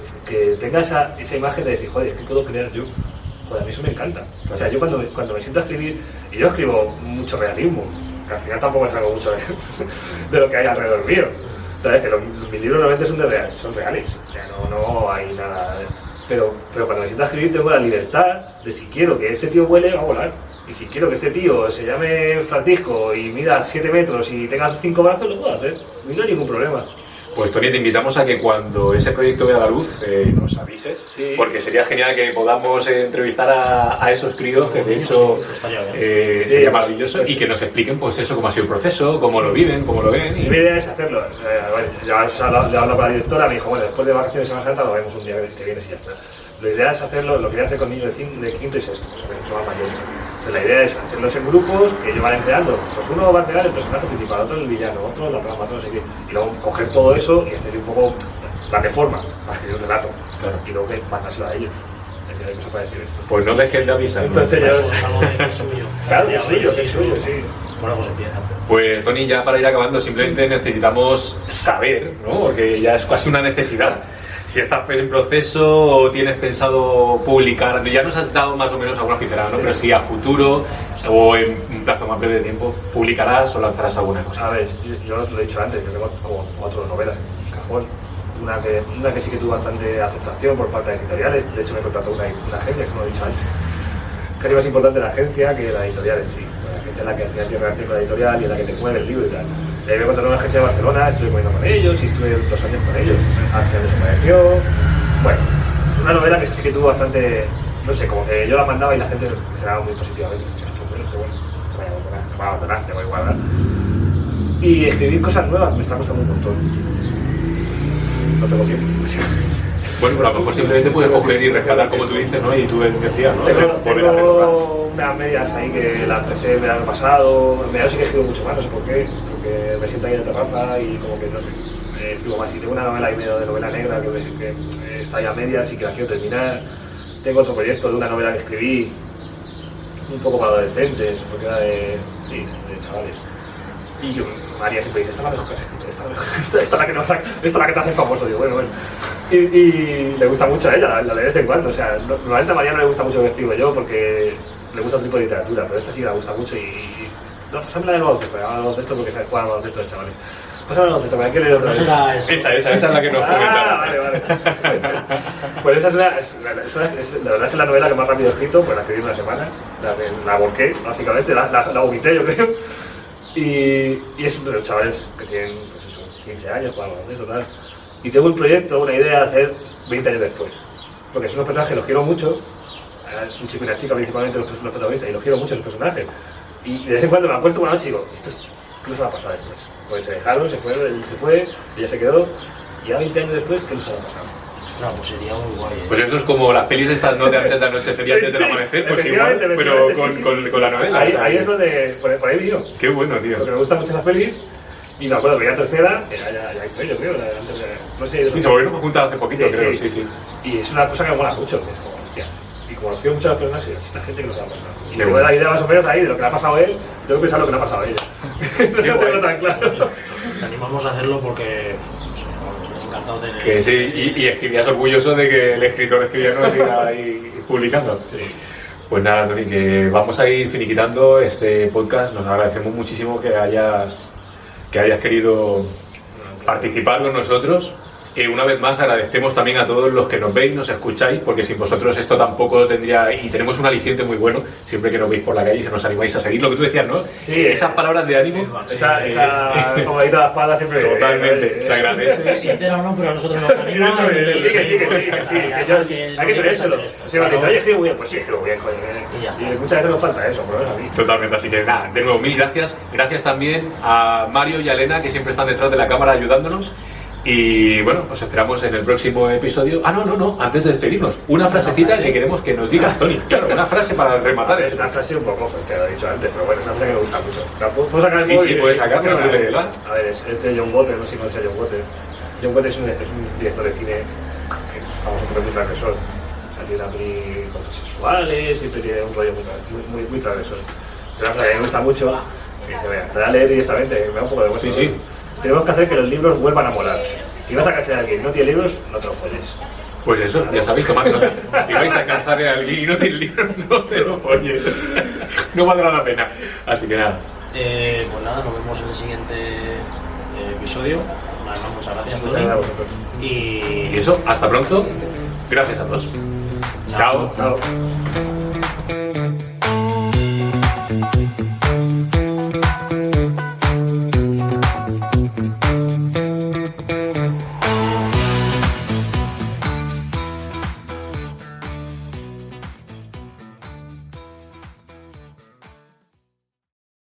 tenga esa imagen de decir, joder, es que puedo crear yo. Joder, a mí eso me encanta. O sea, yo cuando me siento a escribir, y yo escribo mucho realismo, que al final tampoco es algo mucho de lo que hay alrededor mío. ¿Sabes? Que mis libros normalmente son reales. O sea, no hay nada. Pero cuando me siento a escribir tengo la libertad de si quiero que este tío vuele, va a volar. Y si quiero que este tío se llame Francisco y mida 7 metros y tenga 5 brazos, lo puedo hacer. Y no hay ningún problema. Pues Tony, te invitamos a que cuando ese proyecto vea la luz nos avises, sí. Porque sería genial que podamos entrevistar a esos críos que de hecho sería maravilloso y que nos expliquen pues eso, cómo ha sido el proceso, cómo lo viven, cómo lo ven. Mi idea es hacerlo. Ya hablo con la directora, me dijo, bueno, después de vacaciones de Semana Santa lo vemos un día que viene y ya está. La idea es hacerlo, lo quería hacer con niños de quinto y sexto, o sea, que son más mayores. Entonces, la idea es hacerlos en grupos que ellos van creando. Pues uno va a crear el personaje principal, otro el villano, otro la trama, otro no sé qué. Y luego coger todo eso y hacerle un poco, darle forma, para escribir un relato. Claro. Y luego mandárselo a ellos. ¿Qué para decir esto? Pues no dejes de avisar. Entonces ¿no? yo... Es algo que es suyo. Claro, es suyo, sí. Bueno, pues empieza. Pues Tony, ya para ir acabando, simplemente necesitamos saber, ¿no? Porque ya es casi una necesidad. Si estás en proceso o tienes pensado publicar, ya nos has dado más o menos algunas pinceladas, ¿no? Sí. Pero si a futuro o en un plazo más breve de tiempo, ¿publicarás o lanzarás alguna cosa? A ver, yo os lo he dicho antes, yo tengo como 4 novelas en cajón. Una que sí que tuvo bastante aceptación por parte de editoriales, de hecho me contrató una agencia, que se me lo he dicho antes. Casi más importante la agencia que la editorial en sí. La agencia es la que hacía relación con la editorial y es la que te mueve el libro y tal. Me contrató una agencia de Barcelona, estuve comiendo con ellos y estuve 2 años con ellos. Al final desapareció. Bueno, una novela que sí que tuvo bastante, no sé, como que yo la mandaba y la gente se daba muy positivamente. Me va a abandonar, te voy a guardar. Y escribir cosas nuevas me está costando un montón. No tengo tiempo. Bueno, pero a lo mejor simplemente puedes coger y rescatar como tú dices, ¿no? Y tú decías, ¿no? Tengo unas medias ahí que las empecé el verano pasado. En verano sí que escribo mucho más, no sé por qué. Porque me siento ahí en la terraza y como que no sé, escribo más. Y tengo una novela ahí medio de novela negra que está ahí a medias y que la quiero terminar. Tengo otro proyecto de una novela que escribí un poco para adolescentes, porque era de chavales. Y yo, María siempre dice, esta es la mejor que has escrito, esta es la que te hace famoso. Digo, bueno. Y le gusta mucho a ella, la lee de vez en cuando. O sea, normalmente a María no le gusta mucho lo que escribo yo porque le gusta otro tipo de literatura, pero esta sí le gusta mucho y... No, pásame la del baloncesto, la del baloncesto porque se juega al baloncesto de chavales. Pásame la del baloncesto, para que leer otra vez. Esa es la que nos comentaron. Vale. Pues esa la verdad es que la novela que más rápido he escrito, pues la escribí en una semana, la volqué, básicamente, la vomité yo creo. Y es de los chavales que tienen, pues eso, 15 años, para baloncesto, tal. Y tengo un proyecto, una idea de hacer 20 años después. Porque son unos personajes que los quiero mucho. Es un chico y una chica principalmente los protagonistas, y los quiero mucho esos personajes. Y de vez en cuando me acuesto una noche y digo, ¿qué nos va a pasar después? Pues se dejaron, él se fue, ella se quedó. Y a 20 años después, ¿qué nos va a pasar? Ostras, pues sería muy guay. Pues eso es como las pelis estas, ¿no? De antes de anochecer y antes del amanecer, pues igual, pero con la novela. Ahí es donde, por ahí vivo. Qué bueno, tío. Porque me gustan mucho las pelis. Y me acuerdo que ya tercera, que ya hizo yo, creo, antes de, no sé... Sí, se volvieron a juntar hace poquito, creo, sí. Y es una cosa que me mola mucho, que es como, hostia, y como los quiero mucho a los personajes, esta gente que nos va a pasar. Y tengo la idea más o menos ahí de lo que le ha pasado a él, tengo que pensar lo que le ha pasado a ella. No lo tengo tan claro. Te animamos a hacerlo porque, no sé, vamos, encantado de... Que sí, y escribías orgulloso de que el escritor escribiera no siga ahí publicando. Sí. Pues nada, Tony, que vamos a ir finiquitando este podcast, nos agradecemos muchísimo que hayas querido participar con nosotros Una vez más agradecemos también a todos los que nos veis, nos escucháis, porque sin vosotros esto tampoco tendría... Y tenemos un aliciente muy bueno, siempre que nos veis por la calle y se nos animáis a seguir. Lo que tú decías, ¿no? Sí, esas palabras de ánimo. Esa comadita a la espalda siempre... Totalmente, se agradece. Sincera o no, pero a nosotros nos anima. Sí. Hay que creérselo. Si me dice, oye, escribo bien, pues sí, escribo bien, joder. Y muchas veces nos falta eso, por lo menos a mí. Totalmente, así que nada, de nuevo, mil gracias. Gracias también a Mario y a Elena, que siempre están detrás de la cámara ayudándonos. Y bueno, os esperamos en el próximo episodio. No, antes de despedirnos, una frasecita que queremos que nos digas, Tony. Claro, una frase para rematar Es una frase un poco fuerte, lo he dicho antes, pero bueno, es una frase que me gusta mucho. ¿Puedo sacar el móvil? Sí, puedes sacarlo. A ver, es de John Water, no sé si conoces a John Water. John Water es un director de cine que es famoso por muy transgresor. Tiene una peli con sexuales, siempre tiene un rollo muy transgresor. Entonces, me gusta mucho. Y dice, venga, te voy a leer directamente, me da un poco de vergüenza. Sí. Tenemos que hacer que los libros vuelvan a molar. Si vas a casar a alguien y no tiene libros, no te lo folles. Pues eso, ya sabéis, tomad nota. Si vais a casar a alguien y no tiene libros, no te lo folles. No valdrá la pena. Así que nada. Pues nada, nos vemos en el siguiente episodio. Muchas gracias, Muchas gracias a vosotros. Y eso, hasta pronto. Gracias a todos. Chao. Chao.